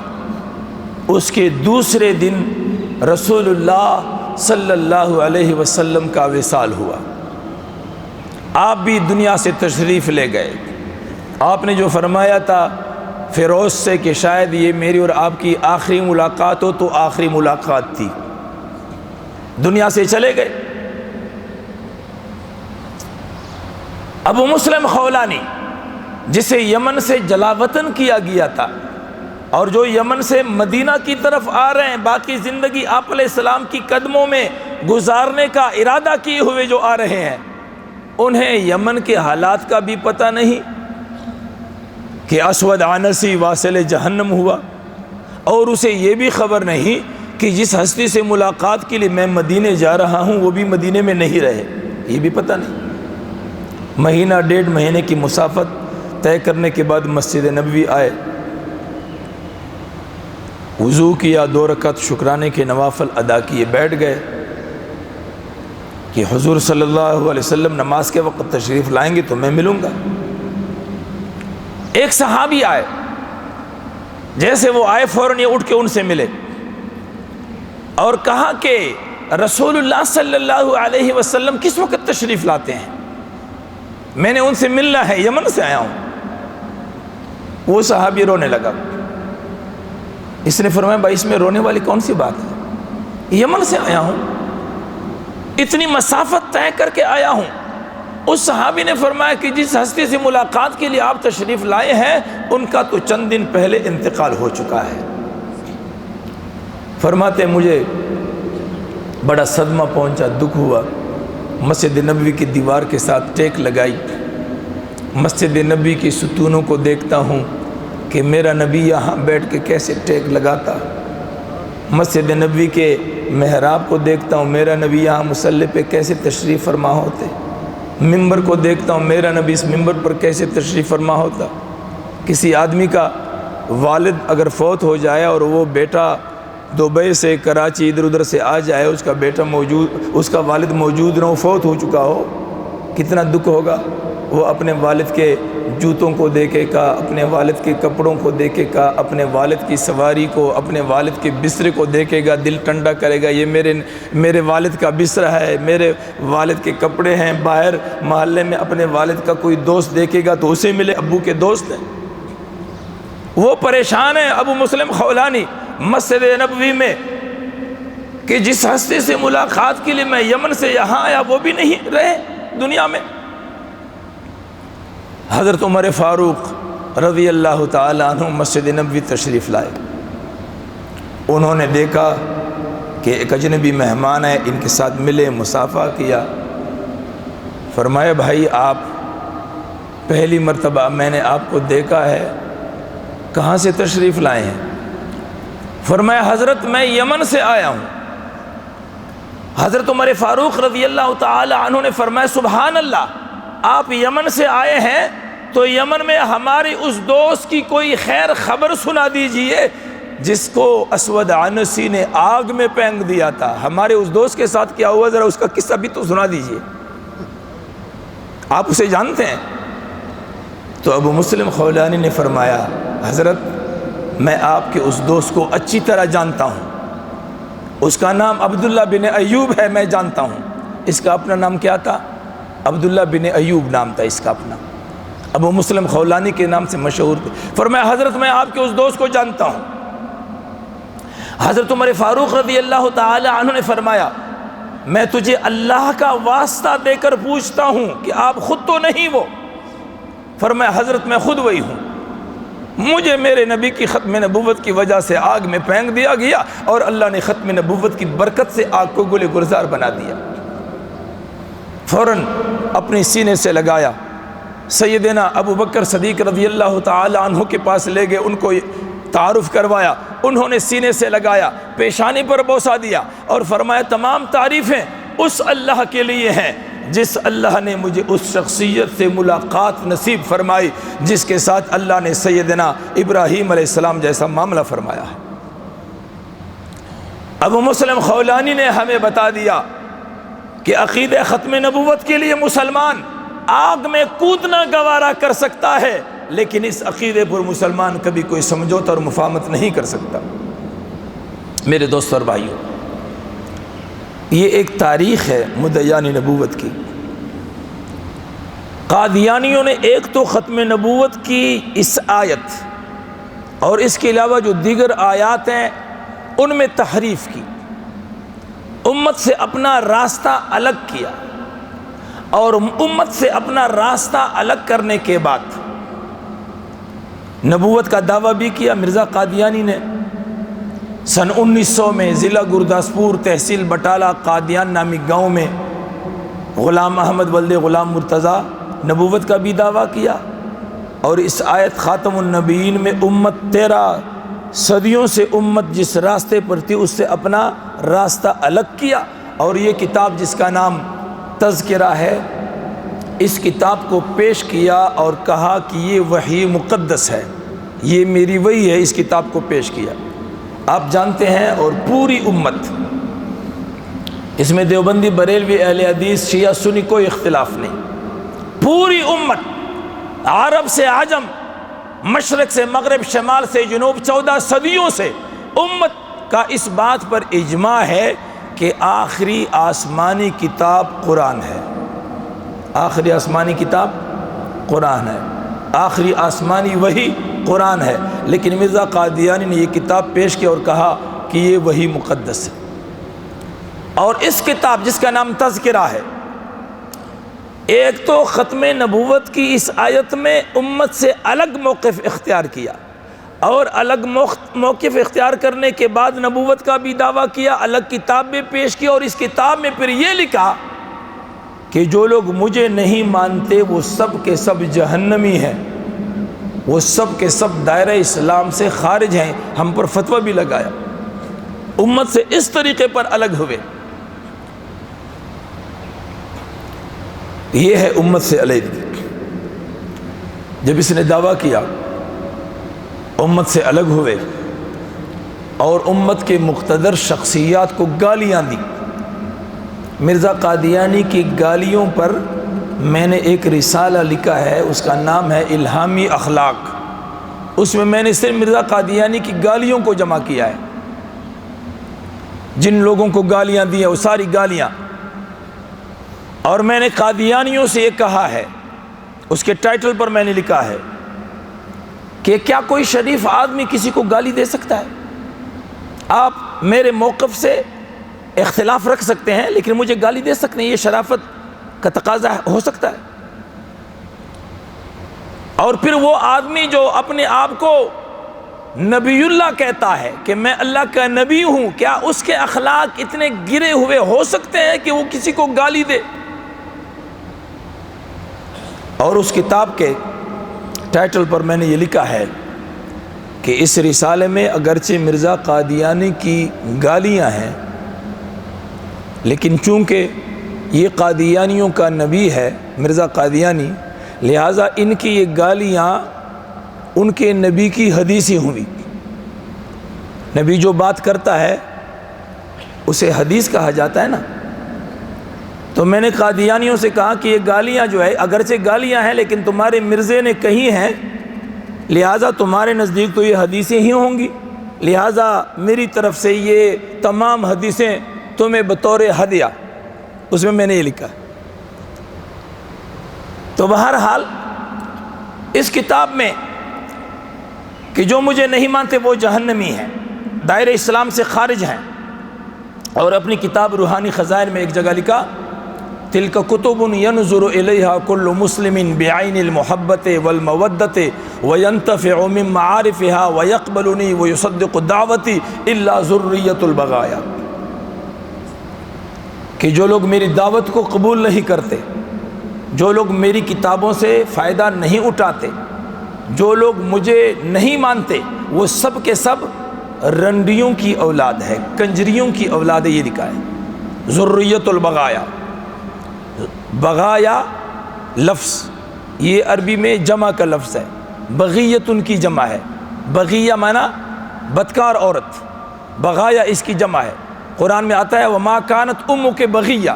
اس کے دوسرے دن رسول اللہ صلی اللہ علیہ وسلم کا وصال ہوا، آپ بھی دنیا سے تشریف لے گئے۔ آپ نے جو فرمایا تھا فیروز سے کہ شاید یہ میری اور آپ کی آخری ملاقات ہو، تو آخری ملاقات تھی، دنیا سے چلے گئے۔ ابو مسلم خولانی جسے یمن سے جلا وطن کیا گیا تھا اور جو یمن سے مدینہ کی طرف آ رہے ہیں، باقی زندگی آپ علیہ السلام کی قدموں میں گزارنے کا ارادہ کیے ہوئے جو آ رہے ہیں، انہیں یمن کے حالات کا بھی پتہ نہیں کہ اسود عنسی واصل جہنم ہوا، اور اسے یہ بھی خبر نہیں کہ جس ہستی سے ملاقات کے لیے میں مدینے جا رہا ہوں وہ بھی مدینے میں نہیں رہے، یہ بھی پتہ نہیں۔ مہینہ ڈیڑھ مہینے کی مسافت طے کرنے کے بعد مسجد نبوی آئے، وضو کیا، 2 رکعت شکرانے کے نوافل ادا کیے، بیٹھ گئے کہ حضور صلی اللہ علیہ وسلم نماز کے وقت تشریف لائیں گے تو میں ملوں گا۔ ایک صحابی آئے، جیسے وہ آئے فوراً یہ اٹھ کے ان سے ملے اور کہا کہ رسول اللہ صلی اللہ علیہ وسلم کس وقت تشریف لاتے ہیں؟ میں نے ان سے ملنا ہے، یمن سے آیا ہوں۔ وہ صحابی رونے لگا۔ اس نے فرمایا بھائی اس میں رونے والی کون سی بات ہے؟ یمن سے آیا ہوں، اتنی مسافت طے کر کے آیا ہوں۔ اس صحابی نے فرمایا کہ جس ہستی سے ملاقات کے لیے آپ تشریف لائے ہیں ان کا تو چند دن پہلے انتقال ہو چکا ہے۔ فرماتے مجھے بڑا صدمہ پہنچا، دکھ ہوا، مسجد نبوی کی دیوار کے ساتھ ٹیک لگائی، مسجد نبوی کی ستونوں کو دیکھتا ہوں کہ میرا نبی یہاں بیٹھ کے کیسے ٹیک لگاتا، مسجد نبوی کے محراب کو دیکھتا ہوں، میرا نبی یہاں مصلی پہ کیسے تشریف فرما ہوتے، ممبر کو دیکھتا ہوں، میرا نبی اس ممبر پر کیسے تشریف فرما ہوتا۔ کسی آدمی کا والد اگر فوت ہو جائے اور وہ بیٹا دبئی سے کراچی ادھر ادھر سے آ جائے، اس کا بیٹا موجود، اس کا والد موجود نہ ہو، فوت ہو چکا ہو، کتنا دکھ ہوگا۔ وہ اپنے والد کے جوتوں کو دیکھے گا، اپنے والد کے کپڑوں کو دیکھے گا، اپنے والد کی سواری کو، اپنے والد کے بستر کو دیکھے گا، دل ٹھنڈا کرے گا، یہ میرے والد کا بستر ہے، میرے والد کے کپڑے ہیں۔ باہر محلے میں اپنے والد کا کوئی دوست دیکھے گا تو اسے ملے، ابو کے دوست ہیں۔ وہ پریشان ہے ابو مسلم خولانی مسجد نبوی میں کہ جس ہستی سے ملاقات کے لیے میں یمن سے یہاں آیا وہ بھی نہیں رہے دنیا میں۔ حضرت عمر فاروق رضی اللہ تعالی عنہ مسجد نبوی تشریف لائے۔ انہوں نے دیکھا کہ ایک اجنبی مہمان ہے، ان کے ساتھ ملے، مصافحہ کیا۔ فرمایا بھائی آپ پہلی مرتبہ میں نے آپ کو دیکھا ہے، کہاں سے تشریف لائے ہیں؟ فرمایا حضرت میں یمن سے آیا ہوں۔ حضرت عمر فاروق رضی اللہ تعالی عنہ نے فرمایا سبحان اللہ، آپ یمن سے آئے ہیں تو یمن میں ہماری اس دوست کی کوئی خیر خبر سنا دیجئے جس کو اسود عنسی نے آگ میں پھینک دیا تھا۔ ہمارے اس دوست کے ساتھ کیا ہوا ذرا اس کا قصہ بھی تو سنا دیجئے، آپ اسے جانتے ہیں؟ تو ابو مسلم خولانی نے فرمایا حضرت میں آپ کے اس دوست کو اچھی طرح جانتا ہوں، اس کا نام عبداللہ بن ایوب ہے، میں جانتا ہوں۔ اس کا اپنا نام کیا تھا؟ عبداللہ بن ایوب نام تھا اس کا اپنا، ابو مسلم خولانی کے نام سے مشہور تھے۔ فرمایا حضرت میں آپ کے اس دوست کو جانتا ہوں۔ حضرت عمر فاروق رضی اللہ تعالی عنہ نے فرمایا میں تجھے اللہ کا واسطہ دے کر پوچھتا ہوں کہ آپ خود تو نہیں وہ؟ فرمایا حضرت میں خود وہی ہوں، مجھے میرے نبی کی ختم نبوت کی وجہ سے آگ میں پھینک دیا گیا اور اللہ نے ختم نبوت کی برکت سے آگ کو گل گلزار بنا دیا۔ فوراً اپنے سینے سے لگایا، سیدنا ابو بکر صدیق رضی اللہ تعالی عنہ کے پاس لے گئے، ان کو تعارف کروایا، انہوں نے سینے سے لگایا، پیشانی پر بوسہ دیا اور فرمایا تمام تعریفیں اس اللہ کے لیے ہیں جس اللہ نے مجھے اس شخصیت سے ملاقات نصیب فرمائی جس کے ساتھ اللہ نے سیدنا ابراہیم علیہ السلام جیسا معاملہ فرمایا ہے۔ ابو مسلم خولانی نے ہمیں بتا دیا کہ عقیدہ ختم نبوت کے لیے مسلمان آگ میں کودنا گوارا کر سکتا ہے، لیکن اس عقیدے پر مسلمان کبھی کوئی سمجھوتا اور مفاہمت نہیں کر سکتا۔ میرے دوست اور بھائیوں، یہ ایک تاریخ ہے مدعیان نبوت کی۔ قادیانیوں نے ایک تو ختم نبوت کی اس آیت اور اس کے علاوہ جو دیگر آیات ہیں ان میں تحریف کی، امت سے اپنا راستہ الگ کیا، اور امت سے اپنا راستہ الگ کرنے کے بعد نبوت کا دعویٰ بھی کیا۔ مرزا قادیانی نے سن 1900 میں ضلع گرداسپور تحصیل بٹالہ قادیان نامی گاؤں میں غلام احمد ولد غلام مرتضیٰ نبوت کا بھی دعویٰ کیا، اور اس آیت خاتم النبیین میں امت 13 صدیوں سے امت جس راستے پر تھی اس سے اپنا راستہ الگ کیا، اور یہ کتاب جس کا نام تذکرہ ہے اس کتاب کو پیش کیا اور کہا کہ یہ وحی مقدس ہے، یہ میری وحی ہے، اس کتاب کو پیش کیا۔ آپ جانتے ہیں، اور پوری امت، اس میں دیوبندی بریلوی اہل حدیث شیعہ سنی کوئی اختلاف نہیں، پوری امت عرب سے عجم، مشرق سے مغرب، شمال سے جنوب، 14 صدیوں سے امت کا اس بات پر اجماع ہے کہ آخری آسمانی کتاب قرآن ہے، آخری آسمانی کتاب قرآن ہے، آخری آسمانی وحی قرآن ہے۔ لیکن مرزا قادیانی نے یہ کتاب پیش کی اور کہا کہ یہ وحی مقدس ہے، اور اس کتاب جس کا نام تذکرہ ہے، ایک تو ختم نبوت کی اس آیت میں امت سے الگ موقف اختیار کیا، اور الگ موقف اختیار کرنے کے بعد نبوت کا بھی دعویٰ کیا، الگ کتاب بھی پیش کی، اور اس کتاب میں پھر یہ لکھا کہ جو لوگ مجھے نہیں مانتے وہ سب کے سب جہنمی ہیں، وہ سب کے سب دائرہ اسلام سے خارج ہیں۔ ہم پر فتویٰ بھی لگایا، امت سے اس طریقے پر الگ ہوئے۔ یہ ہے امت سے علیحدگی۔ جب اس نے دعویٰ کیا، امت سے الگ ہوئے اور امت کے مقتدر شخصیات کو گالیاں دی۔ مرزا قادیانی کی گالیوں پر میں نے ایک رسالہ لکھا ہے، اس کا نام ہے الہامی اخلاق۔ اس میں نے صرف مرزا قادیانی کی گالیوں کو جمع کیا ہے، جن لوگوں کو گالیاں دی ہیں وہ ساری گالیاں، اور میں نے قادیانیوں سے یہ کہا ہے، اس کے ٹائٹل پر میں نے لکھا ہے کہ کیا کوئی شریف آدمی کسی کو گالی دے سکتا ہے؟ آپ میرے موقف سے اختلاف رکھ سکتے ہیں لیکن مجھے گالی دے سکتے ہیں، یہ شرافت کا تقاضا ہو سکتا ہے؟ اور پھر وہ آدمی جو اپنے آپ کو نبی اللہ کہتا ہے کہ میں اللہ کا نبی ہوں، کیا اس کے اخلاق اتنے گرے ہوئے ہو سکتے ہیں کہ وہ کسی کو گالی دے؟ اور اس کتاب کے ٹائٹل پر میں نے یہ لکھا ہے کہ اس رسالے میں اگرچہ مرزا قادیانی کی گالیاں ہیں، لیکن چونکہ یہ قادیانیوں کا نبی ہے مرزا قادیانی، لہٰذا ان کی یہ گالیاں ان کے نبی کی حدیثی ہوئی۔ نبی جو بات کرتا ہے اسے حدیث کہا جاتا ہے نا۔ تو میں نے قادیانیوں سے کہا کہ یہ گالیاں جو ہے اگرچہ گالیاں ہیں لیکن تمہارے مرزے نے کہی ہیں، لہٰذا تمہارے نزدیک تو یہ حدیثیں ہی ہوں گی، لہٰذا میری طرف سے یہ تمام حدیثیں تمہیں بطور ہدیہ، اس میں نے یہ لکھا ہے۔ تو بہرحال اس کتاب میں کہ جو مجھے نہیں مانتے وہ جہنمی ہیں، دائرہ اسلام سے خارج ہیں، اور اپنی کتاب روحانی خزائن میں ایک جگہ لکھا تلک کتب ینظر الیہا کل مسلم بعین المحبت والمودت وینتفع من معارفها ویقبلنی ویصدق دعوتی الا ذریۃ البغایا، کہ جو لوگ میری دعوت کو قبول نہیں کرتے، جو لوگ میری کتابوں سے فائدہ نہیں اٹھاتے، جو لوگ مجھے نہیں مانتے، وہ سب کے سب رنڈیوں کی اولاد ہے، کنجریوں کی اولاد ہے، یہ لکھا ہے ذریۃ البغایا۔ بغایا لفظ یہ عربی میں جمع کا لفظ ہے، بغیت ان کی جمع ہے، بغیہ معنی بدکار عورت، بغایا اس کی جمع ہے۔ قرآن میں آتا ہے وما کانت امک بغیہ،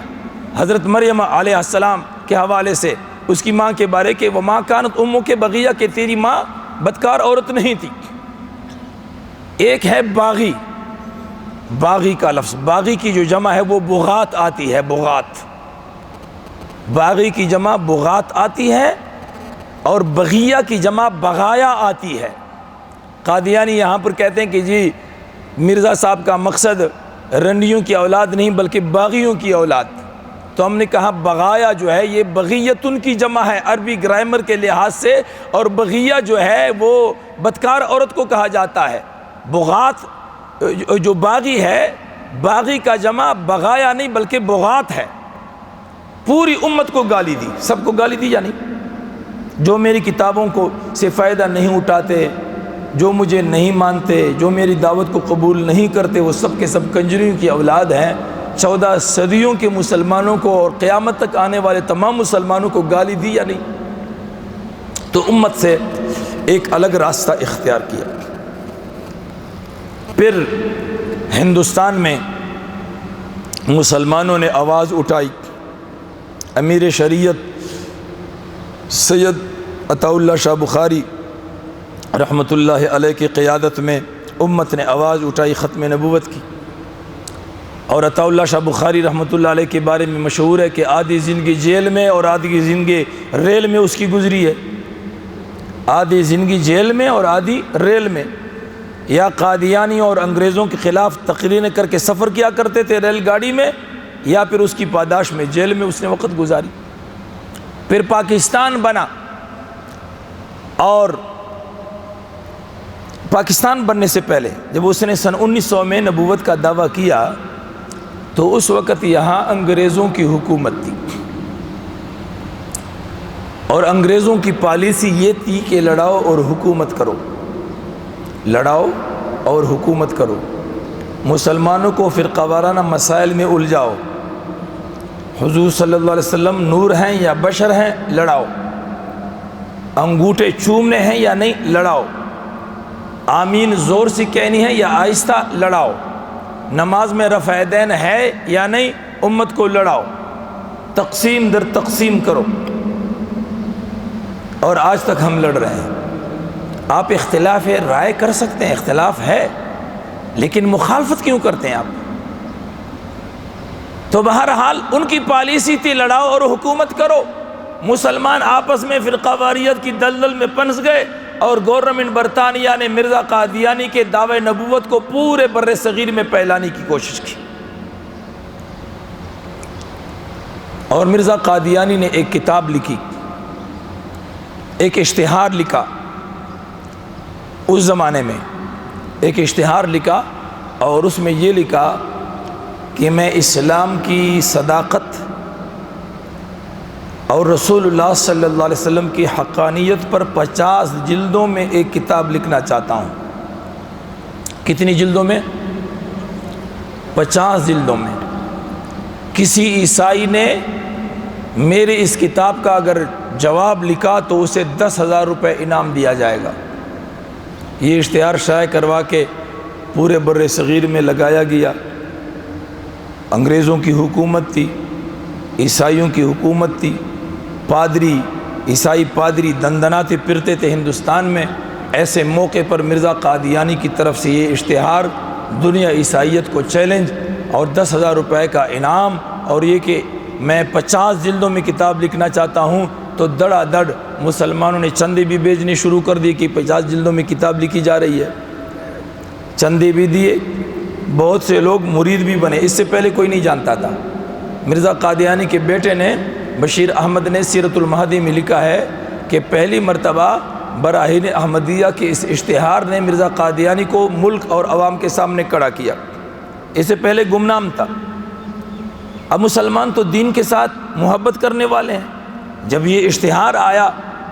حضرت مریم علیہ السلام کے حوالے سے اس کی ماں کے بارے کہ وما کانت امک بغیہ، کہ تیری ماں بدکار عورت نہیں تھی۔ ایک ہے باغی، باغی کا لفظ، باغی کی جو جمع ہے وہ بغات آتی ہے، بغات، باغی کی جمع بغات آتی ہے اور بغیہ کی جمع بغایا آتی ہے۔ قادیانی یہاں پر کہتے ہیں کہ جی مرزا صاحب کا مقصد رنڈیوں کی اولاد نہیں بلکہ باغیوں کی اولاد، تو ہم نے کہا بغایا جو ہے یہ بغیتن کی جمع ہے عربی گرامر کے لحاظ سے، اور بغیہ جو ہے وہ بدکار عورت کو کہا جاتا ہے۔ بغات جو باغی ہے، باغی کا جمع بغایا نہیں بلکہ بغات ہے۔ پوری امت کو گالی دی، سب کو گالی دی یا نہیں؟ جو میری کتابوں کو سے فائدہ نہیں اٹھاتے، جو مجھے نہیں مانتے، جو میری دعوت کو قبول نہیں کرتے، وہ سب کے سب کنجریوں کی اولاد ہیں۔ 14 صدیوں کے مسلمانوں کو اور قیامت تک آنے والے تمام مسلمانوں کو گالی دی یا نہیں؟ تو امت سے ایک الگ راستہ اختیار کیا۔ پھر ہندوستان میں مسلمانوں نے آواز اٹھائی، امیر شریعت سید عطا اللہ شاہ بخاری رحمۃ اللہ علیہ کی قیادت میں امت نے آواز اٹھائی ختم نبوت کی۔ اور عطا اللہ شاہ بخاری رحمۃ اللہ علیہ کے بارے میں مشہور ہے کہ آدھی زندگی جیل میں اور آدھی زندگی ریل میں اس کی گزری ہے، آدھی زندگی جیل میں اور آدھی ریل میں، یا قادیانیوں اور انگریزوں کے خلاف تقریریں کر کے سفر کیا کرتے تھے ریل گاڑی میں، یا پھر اس کی پاداش میں جیل میں اس نے وقت گزاری۔ پھر پاکستان بنا، اور پاکستان بننے سے پہلے جب اس نے سن 1900 میں نبوت کا دعویٰ کیا تو اس وقت یہاں انگریزوں کی حکومت تھی، اور انگریزوں کی پالیسی یہ تھی کہ لڑاؤ اور حکومت کرو، لڑاؤ اور حکومت کرو، مسلمانوں کو فرقہ وارانہ مسائل میں الجھاؤ، حضور صلی اللہ علیہ وسلم نور ہیں یا بشر ہیں، لڑاؤ، انگوٹھے چومنے ہیں یا نہیں، لڑاؤ، آمین زور سے کہنی ہے یا آہستہ لڑاؤ، نماز میں رفع یدین ہے یا نہیں، امت کو لڑاؤ، تقسیم در تقسیم کرو، اور آج تک ہم لڑ رہے ہیں۔ آپ اختلاف رائے کر سکتے ہیں، اختلاف ہے، لیکن مخالفت کیوں کرتے ہیں آپ؟ تو بہرحال ان کی پالیسی تھی لڑاؤ اور حکومت کرو۔ مسلمان آپس میں فرقہ واریت کی دلدل میں پنس گئے، اور گورنمنٹ برطانیہ نے مرزا قادیانی کے دعوے نبوت کو پورے بر صغیر میں پھیلانے کی کوشش کی۔ اور مرزا قادیانی نے ایک کتاب لکھی، ایک اشتہار لکھا، اس زمانے میں ایک اشتہار لکھا، اور اس میں یہ لکھا کہ میں اسلام کی صداقت اور رسول اللہ صلی اللہ علیہ وسلم کی حقانیت پر 50 جلدوں میں ایک کتاب لکھنا چاہتا ہوں۔ کتنی جلدوں میں؟ 50 جلدوں میں۔ کسی عیسائی نے میرے اس کتاب کا اگر جواب لکھا تو اسے 10,000 روپے انعام دیا جائے گا۔ یہ اشتہار شائع کروا کے پورے بر صغیر میں لگایا گیا۔ انگریزوں کی حکومت تھی، عیسائیوں کی حکومت تھی، پادری، عیسائی پادری دندناتے پھرتے تھے ہندوستان میں۔ ایسے موقع پر مرزا قادیانی کی طرف سے یہ اشتہار، دنیا عیسائیت کو چیلنج اور 10,000 روپے کا انعام، اور یہ کہ میں 50 جلدوں میں کتاب لکھنا چاہتا ہوں، تو دڑا دڑ مسلمانوں نے چندے بھی بھیجنے شروع کر دی کہ 50 جلدوں میں کتاب لکھی جا رہی ہے۔ چندے بھی دیے، بہت سے لوگ مرید بھی بنے۔ اس سے پہلے کوئی نہیں جانتا تھا۔ مرزا قادیانی کے بیٹے نے، بشیر احمد نے سیرت المہدی میں لکھا ہے کہ پہلی مرتبہ براہین احمدیہ کے اس اشتہار نے مرزا قادیانی کو ملک اور عوام کے سامنے کھڑا کیا۔ اس سے پہلے گمنام تھا۔ اب مسلمان تو دین کے ساتھ محبت کرنے والے ہیں۔ جب یہ اشتہار آیا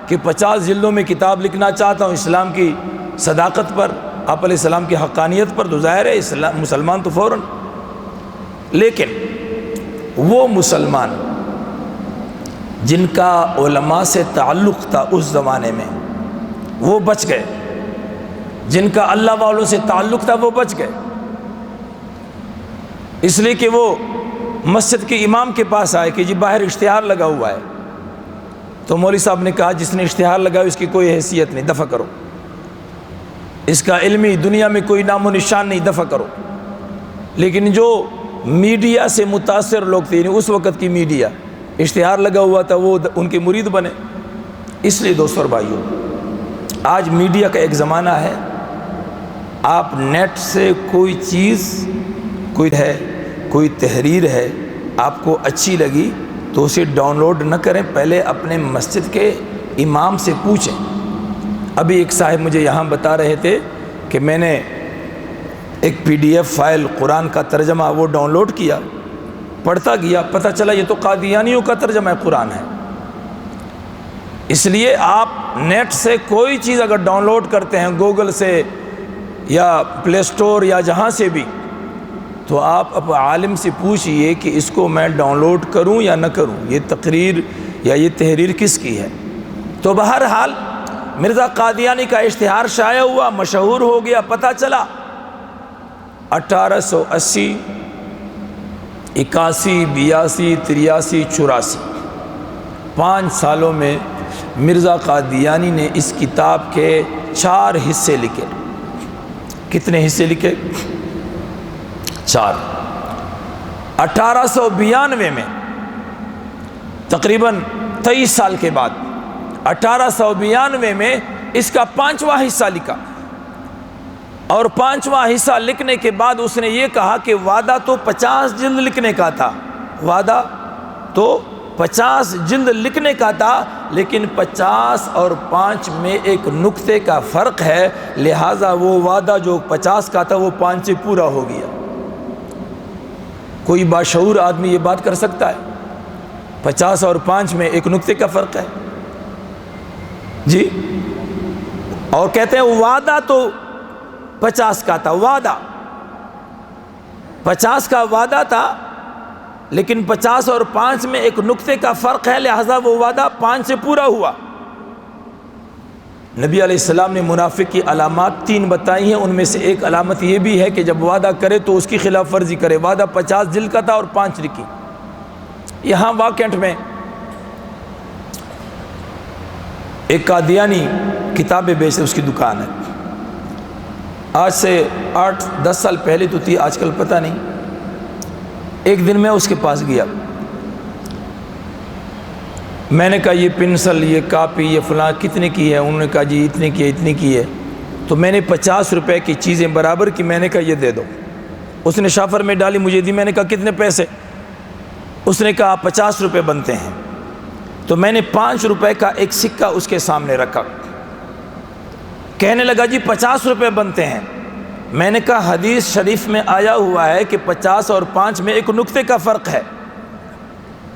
کہ 50 جلدوں میں کتاب لکھنا چاہتا ہوں اسلام کی صداقت پر، آپ علیہ السلام کی حقانیت پر، تو ظاہر ہے مسلمان تو فوراً۔ لیکن وہ مسلمان جن کا علماء سے تعلق تھا اس زمانے میں، وہ بچ گئے۔ جن کا اللہ والوں سے تعلق تھا وہ بچ گئے، اس لیے کہ وہ مسجد کے امام کے پاس آئے کہ جی باہر اشتہار لگا ہوا ہے۔ تو مولوی صاحب نے کہا جس نے اشتہار لگایا اس کی کوئی حیثیت نہیں، دفع کرو، اس کا علمی دنیا میں کوئی نام و نشان نہیں، دفع کرو۔ لیکن جو میڈیا سے متاثر لوگ تھے، اس وقت کی میڈیا، اشتہار لگا ہوا تھا، وہ ان کے مرید بنے۔ اس لیے دوستو اور بھائیوں، آج میڈیا کا ایک زمانہ ہے، آپ نیٹ سے کوئی چیز، کوئی تحریر ہے، آپ کو اچھی لگی تو اسے ڈاؤن لوڈ نہ کریں، پہلے اپنے مسجد کے امام سے پوچھیں۔ ابھی ایک صاحب مجھے یہاں بتا رہے تھے کہ میں نے ایک PDF فائل قرآن کا ترجمہ وہ ڈاؤن لوڈ کیا، پڑھتا گیا، پتہ چلا یہ تو قادیانیوں کا ترجمہ قرآن ہے۔ اس لیے آپ نیٹ سے کوئی چیز اگر ڈاؤن لوڈ کرتے ہیں، گوگل سے یا پلے سٹور یا جہاں سے بھی، تو آپ اب عالم سے پوچھئے کہ اس کو میں ڈاؤن لوڈ کروں یا نہ کروں، یہ تقریر یا یہ تحریر کس کی ہے۔ تو بہرحال مرزا قادیانی کا اشتہار شائع ہوا، مشہور ہو گیا، پتہ چلا 1880، 81، 82، 83، 84، 5 سالوں میں مرزا قادیانی نے اس کتاب کے 4 حصے لکھے۔ کتنے حصے لکھے؟ 4۔ 1892 میں، تقریباً 23 سال کے بعد، 1892 میں اس کا 5واں حصہ لکھا، اور 5واں حصہ لکھنے کے بعد اس نے یہ کہا کہ وعدہ تو 50 جلد لکھنے کا تھا، وعدہ تو 50 جلد لکھنے کا تھا، لیکن 50 اور 5 میں ایک نقطے کا فرق ہے، لہٰذا وہ وعدہ جو 50 کا تھا وہ 5 سے پورا ہو گیا۔ کوئی باشعور آدمی یہ بات کر سکتا ہے؟ 50 اور 5 میں ایک نقطے کا فرق ہے جی، اور کہتے ہیں وعدہ تو 50 کا تھا، وعدہ 50 کا وعدہ تھا، لیکن 50 اور 5 میں ایک نقطے کا فرق ہے، لہذا وہ وعدہ 5 سے پورا ہوا۔ نبی علیہ السلام نے منافق کی علامات 3 بتائی ہیں، ان میں سے ایک علامت یہ بھی ہے کہ جب وعدہ کرے تو اس کی خلاف ورزی کرے۔ وعدہ 50 دل کا تھا اور 5 لکھی۔ یہاں واقعٹ میں ایک قادیانی کتابیں بیچتے، اس کی دکان ہے، آج سے 8-10 سال پہلے تو تھی، آج کل پتہ نہیں۔ ایک دن میں اس کے پاس گیا، میں نے کہا یہ پنسل، یہ کاپی، یہ فلاں کتنے کی ہے؟ انہوں نے کہا جی اتنے کی ہے، اتنی کی ہے۔ تو میں نے 50 روپے کی چیزیں برابر کی، میں نے کہا یہ دے دو۔ اس نے شافر میں ڈالی، مجھے دی، میں نے کہا کتنے پیسے؟ اس نے کہا 50 روپے بنتے ہیں۔ تو میں نے 5 روپے کا ایک سکہ اس کے سامنے رکھا، کہنے لگا جی 50 روپے بنتے ہیں۔ میں نے کہا حدیث شریف میں آیا ہوا ہے کہ 50 اور 5 میں ایک نقطے کا فرق ہے،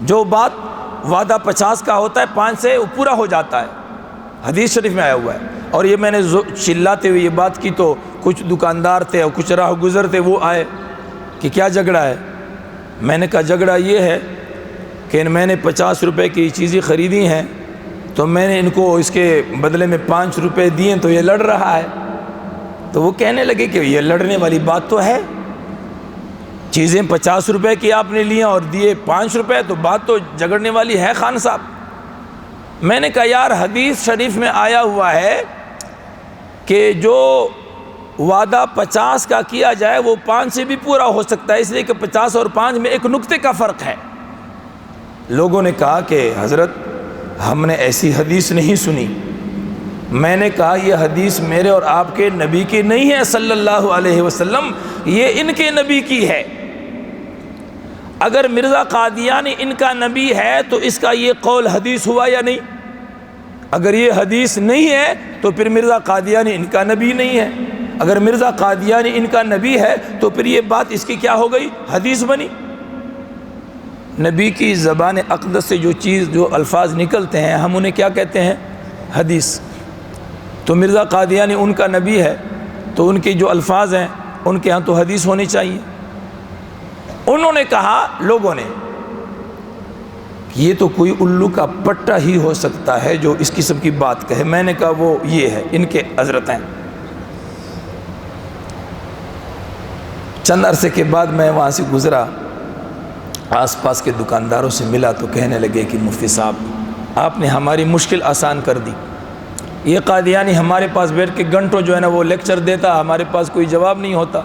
جو بات وعدہ 50 کا ہوتا ہے 5 سے وہ پورا ہو جاتا ہے، حدیث شریف میں آیا ہوا ہے۔ اور یہ میں نے چلاتے ہوئے یہ بات کی تو کچھ دکاندار تھے اور کچھ راہ گزر تھے، وہ آئے کہ کیا جھگڑا ہے؟ میں نے کہا جھگڑا یہ ہے کہ میں نے 50 روپے کی چیزیں خریدی ہیں، تو میں نے ان کو اس کے بدلے میں 5 روپے دیے، تو یہ لڑ رہا ہے۔ تو وہ کہنے لگے کہ یہ لڑنے والی بات تو ہے، چیزیں 50 روپے کی آپ نے لیا اور دیے 5 روپے، تو بات تو جھگڑنے والی ہے خان صاحب۔ میں نے کہا یار حدیث شریف میں آیا ہوا ہے کہ جو وعدہ 50 کا کیا جائے وہ 5 سے بھی پورا ہو سکتا ہے، اس لیے کہ 50 اور 5 میں ایک نقطے کا فرق ہے۔ لوگوں نے کہا کہ حضرت ہم نے ایسی حدیث نہیں سنی۔ میں نے کہا یہ حدیث میرے اور آپ کے نبی کی نہیں ہے صلی اللہ علیہ وسلم، یہ ان کے نبی کی ہے۔ اگر مرزا قادیانی ان کا نبی ہے تو اس کا یہ قول حدیث ہوا یا نہیں؟ اگر یہ حدیث نہیں ہے تو پھر مرزا قادیانی ان کا نبی نہیں ہے۔ اگر مرزا قادیانی ان کا نبی ہے تو پھر یہ بات اس کی کیا ہو گئی؟ حدیث بنی۔ نبی کی زبان اقدس سے جو چیز، جو الفاظ نکلتے ہیں، ہم انہیں کیا کہتے ہیں؟ حدیث۔ تو مرزا قادیانی ان کا نبی ہے تو ان کے جو الفاظ ہیں ان کے ہاں تو حدیث ہونی چاہیے۔ انہوں نے کہا لوگوں نے یہ تو کوئی الو کا پٹا ہی ہو سکتا ہے جو اس قسم کی بات کہے۔ میں نے کہا وہ یہ ہے، ان کے حضرت ہیں۔ چند عرصے کے بعد میں وہاں سے گزرا، آس پاس کے دکانداروں سے ملا تو کہنے لگے کہ مفتی صاحب آپ نے ہماری مشکل آسان کر دی۔ یہ قادیانی ہمارے پاس بیٹھ کے گھنٹوں جو ہے نا وہ لیکچر دیتا، ہمارے پاس کوئی جواب نہیں ہوتا۔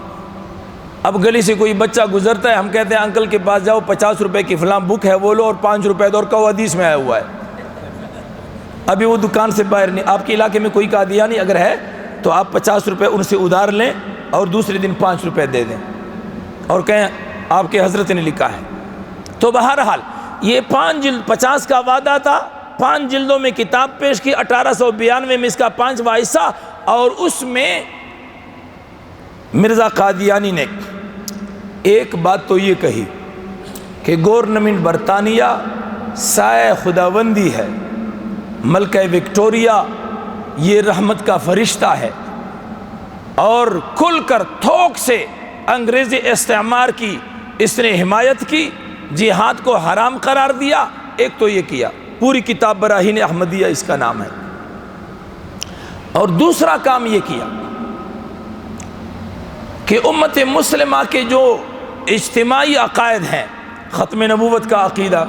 اب گلی سے کوئی بچہ گزرتا ہے، ہم کہتے ہیں انکل کے پاس جاؤ، 50 روپے کی فلاں بک ہے وہ لو اور 5 روپے دو، اور کہو حدیث میں آیا ہوا ہے۔ ابھی وہ دکان سے باہر نہیں۔ آپ کے علاقے میں کوئی قادیانی اگر ہے تو آپ 50 روپے ان سے ادھار لیں اور دوسرے دن 5 روپے دے دیں اور کہیں آپ کے حضرت نے لکھا ہے۔ تو بہرحال یہ 5 جلد 50 کا وعدہ تھا، 5 جلدوں میں کتاب پیش کی، 1892 میں اس کا 5واں حصہ، اور اس میں مرزا قادیانی نے ایک بات تو یہ کہی کہ گورنمنٹ برطانیہ سائے خداوندی ہے، ملکہ وکٹوریا یہ رحمت کا فرشتہ ہے، اور کھل کر تھوک سے انگریزی استعمار کی اس نے حمایت کی، جہاد کو حرام قرار دیا۔ ایک تو یہ کیا، پوری کتاب براہین احمدیہ اس کا نام ہے۔ اور دوسرا کام یہ کیا کہ امت مسلمہ کے جو اجتماعی عقائد ہیں، ختم نبوت کا عقیدہ،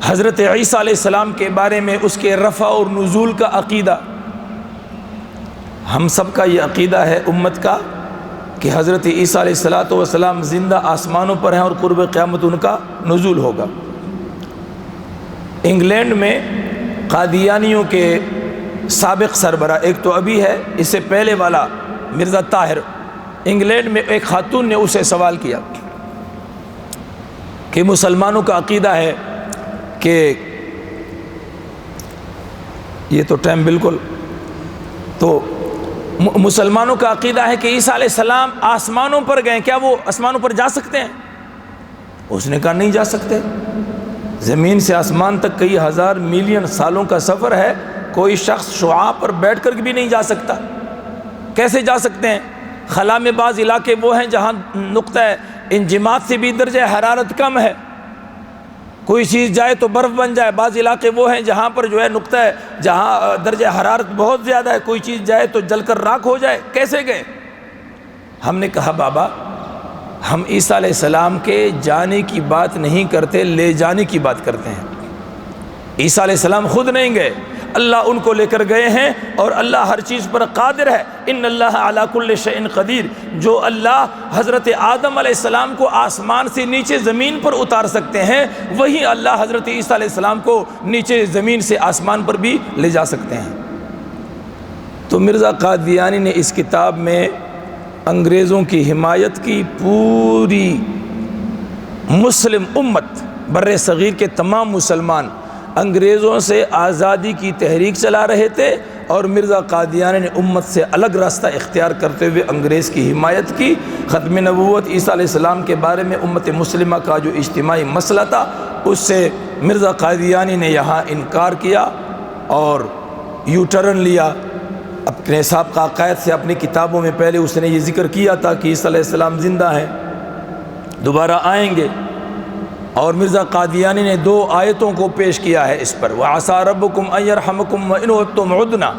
حضرت عیسیٰ علیہ السلام کے بارے میں اس کے رفع اور نزول کا عقیدہ، ہم سب کا یہ عقیدہ ہے امت کا کہ حضرت عیسیٰ علیہ السلام زندہ آسمانوں پر ہیں اور قرب قیامت ان کا نزول ہوگا۔ انگلینڈ میں قادیانیوں کے سابق سربراہ، ایک تو ابھی ہے، اس سے پہلے والا مرزا طاہر، انگلینڈ میں ایک خاتون نے اسے سوال کیا کہ مسلمانوں کا عقیدہ ہے کہ یہ تو ٹائم بالکل، تو مسلمانوں کا عقیدہ ہے کہ عیسیٰ علیہ السلام آسمانوں پر گئے، کیا وہ آسمانوں پر جا سکتے ہیں؟ اس نے کہا نہیں جا سکتے، زمین سے آسمان تک کئی ہزار ملین سالوں کا سفر ہے، کوئی شخص شعاع پر بیٹھ کر بھی نہیں جا سکتا، کیسے جا سکتے ہیں؟ خلا میں بعض علاقے وہ ہیں جہاں نقطہ انجماد سے بھی درجہ حرارت کم ہے، کوئی چیز جائے تو برف بن جائے، بعض علاقے وہ ہیں جہاں پر جو ہے نقطہ ہے، جہاں درجہ حرارت بہت زیادہ ہے، کوئی چیز جائے تو جل کر راکھ ہو جائے، کیسے گئے؟ ہم نے کہا بابا ہم عیسیٰ علیہ السلام کے جانے کی بات نہیں کرتے، لے جانے کی بات کرتے ہیں۔ عیسیٰ علیہ السلام خود نہیں گئے، اللہ ان کو لے کر گئے ہیں، اور اللہ ہر چیز پر قادر ہے۔ ان اللہ علی کل شیء قدیر، جو اللہ حضرت آدم علیہ السلام کو آسمان سے نیچے زمین پر اتار سکتے ہیں، وہی اللہ حضرت عیسیٰ علیہ السلام کو نیچے زمین سے آسمان پر بھی لے جا سکتے ہیں۔ تو مرزا قادیانی نے اس کتاب میں انگریزوں کی حمایت کی، پوری مسلم امت، بر صغیر کے تمام مسلمان انگریزوں سے آزادی کی تحریک چلا رہے تھے، اور مرزا قادیانی نے امت سے الگ راستہ اختیار کرتے ہوئے انگریز کی حمایت کی۔ ختم نبوت عیسیٰ علیہ السلام کے بارے میں امت مسلمہ کا جو اجتماعی مسئلہ تھا، اس سے مرزا قادیانی نے یہاں انکار کیا اور یو ٹرن لیا اپنے سابقہ عقائد سے۔ اپنی کتابوں میں پہلے اس نے یہ ذکر کیا تھا کہ عیسیٰ علیہ السلام زندہ ہیں، دوبارہ آئیں گے، اور مرزا قادیانی نے 2 آیتوں کو پیش کیا ہے اس پر، وَعَسَىٰ رَبُّكُمْ أَن يَرْحَمَكُمْ وَإِنْ عُدْتُمْ عُدْنَا،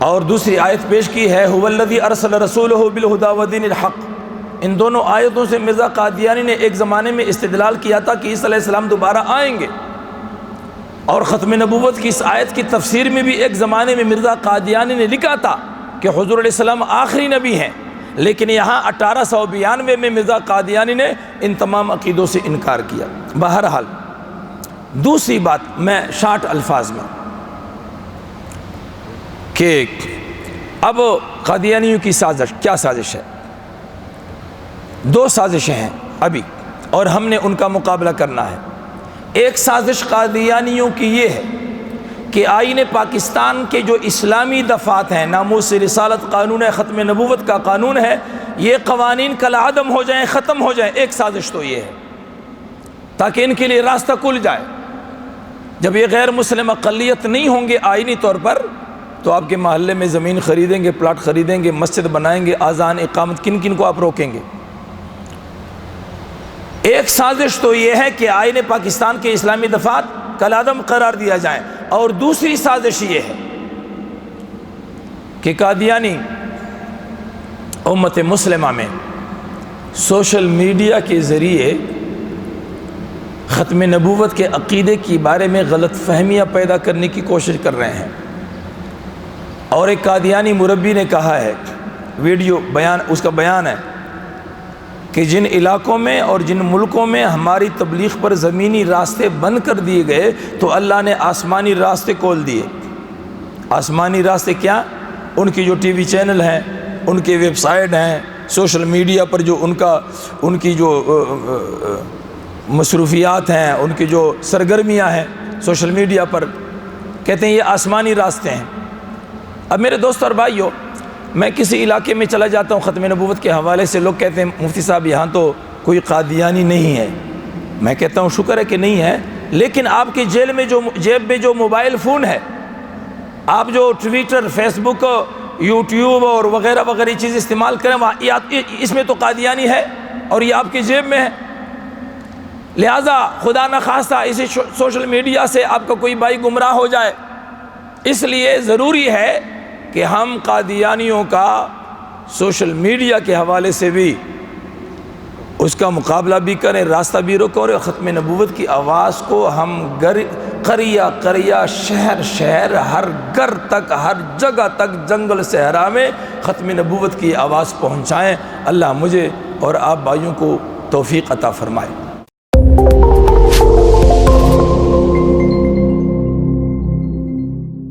اور دوسری آیت پیش کی ہے هُوَ الَّذِي أَرْسَلَ رَسُولَهُ بِالْهُدَىٰ وَدِينِ الْحَقِّ۔ ان دونوں آیتوں سے مرزا قادیانی نے ایک زمانے میں استدلال کیا تھا کہ عیسیٰ علیہ السلام دوبارہ آئیں گے، اور ختم نبوت کی اس آیت کی تفسیر میں بھی ایک زمانے میں مرزا قادیانی نے لکھا تھا کہ حضور علیہ السلام آخری نبی ہیں، لیکن یہاں 1892 میں مرزا قادیانی نے ان تمام عقیدوں سے انکار کیا۔ بہرحال دوسری بات میں شارٹ الفاظ میں کہ اب قادیانیوں کی سازش کیا سازش ہے؟ 2 سازشیں ہیں ابھی، اور ہم نے ان کا مقابلہ کرنا ہے۔ ایک سازش قادیانیوں کی یہ ہے کہ آئین پاکستان کے جو اسلامی دفعات ہیں، ناموس رسالت قانون ہے، ختم نبوت کا قانون ہے، یہ قوانین کالعدم ہو جائیں، ختم ہو جائیں۔ ایک سازش تو یہ ہے تاکہ ان کے لیے راستہ کھل جائے۔ جب یہ غیر مسلم اقلیت نہیں ہوں گے آئینی طور پر، تو آپ کے محلے میں زمین خریدیں گے، پلاٹ خریدیں گے، مسجد بنائیں گے، اذان اقامت کن کن کو آپ روکیں گے؟ ایک سازش تو یہ ہے کہ آئین پاکستان کے اسلامی دفعات کالعدم قرار دیا جائیں، اور دوسری سازش یہ ہے کہ قادیانی امت مسلمہ میں سوشل میڈیا کے ذریعے ختم نبوت کے عقیدے کے بارے میں غلط فہمیاں پیدا کرنے کی کوشش کر رہے ہیں۔ اور ایک قادیانی مربی نے کہا ہے، ویڈیو بیان اس کا بیان ہے کہ جن علاقوں میں اور جن ملکوں میں ہماری تبلیغ پر زمینی راستے بند کر دیے گئے، تو اللہ نے آسمانی راستے کھول دیے۔ آسمانی راستے کیا؟ ان کی جو ٹی وی چینل ہیں، ان کے ویب سائٹ ہیں، سوشل میڈیا پر جو ان کی جو مصروفیات ہیں، ان کی جو سرگرمیاں ہیں سوشل میڈیا پر، کہتے ہیں یہ آسمانی راستے ہیں۔ اب میرے دوست اور بھائیو، میں کسی علاقے میں چلا جاتا ہوں ختم نبوت کے حوالے سے، لوگ کہتے ہیں مفتی صاحب یہاں تو کوئی قادیانی نہیں ہے۔ میں کہتا ہوں شکر ہے کہ نہیں ہے، لیکن آپ کی جیب میں جو موبائل فون ہے، آپ جو ٹویٹر، فیس بک، یوٹیوب اور وغیرہ وغیرہ چیز استعمال کریں، اس میں تو قادیانی ہے اور یہ آپ کی جیب میں ہے۔ لہٰذا خدا نخواستہ اسی سوشل میڈیا سے آپ کا کوئی بھائی گمراہ ہو جائے، اس لیے ضروری ہے کہ ہم قادیانیوں کا سوشل میڈیا کے حوالے سے بھی اس کا مقابلہ بھی کریں، راستہ بھی روکیں، اور ختم نبوت کی آواز کو ہم قریہ قریہ، شہر شہر، ہر گھر تک، ہر جگہ تک، جنگل صحرا میں ختم نبوت کی آواز پہنچائیں۔ اللہ مجھے اور آپ بھائیوں کو توفیق عطا فرمائے۔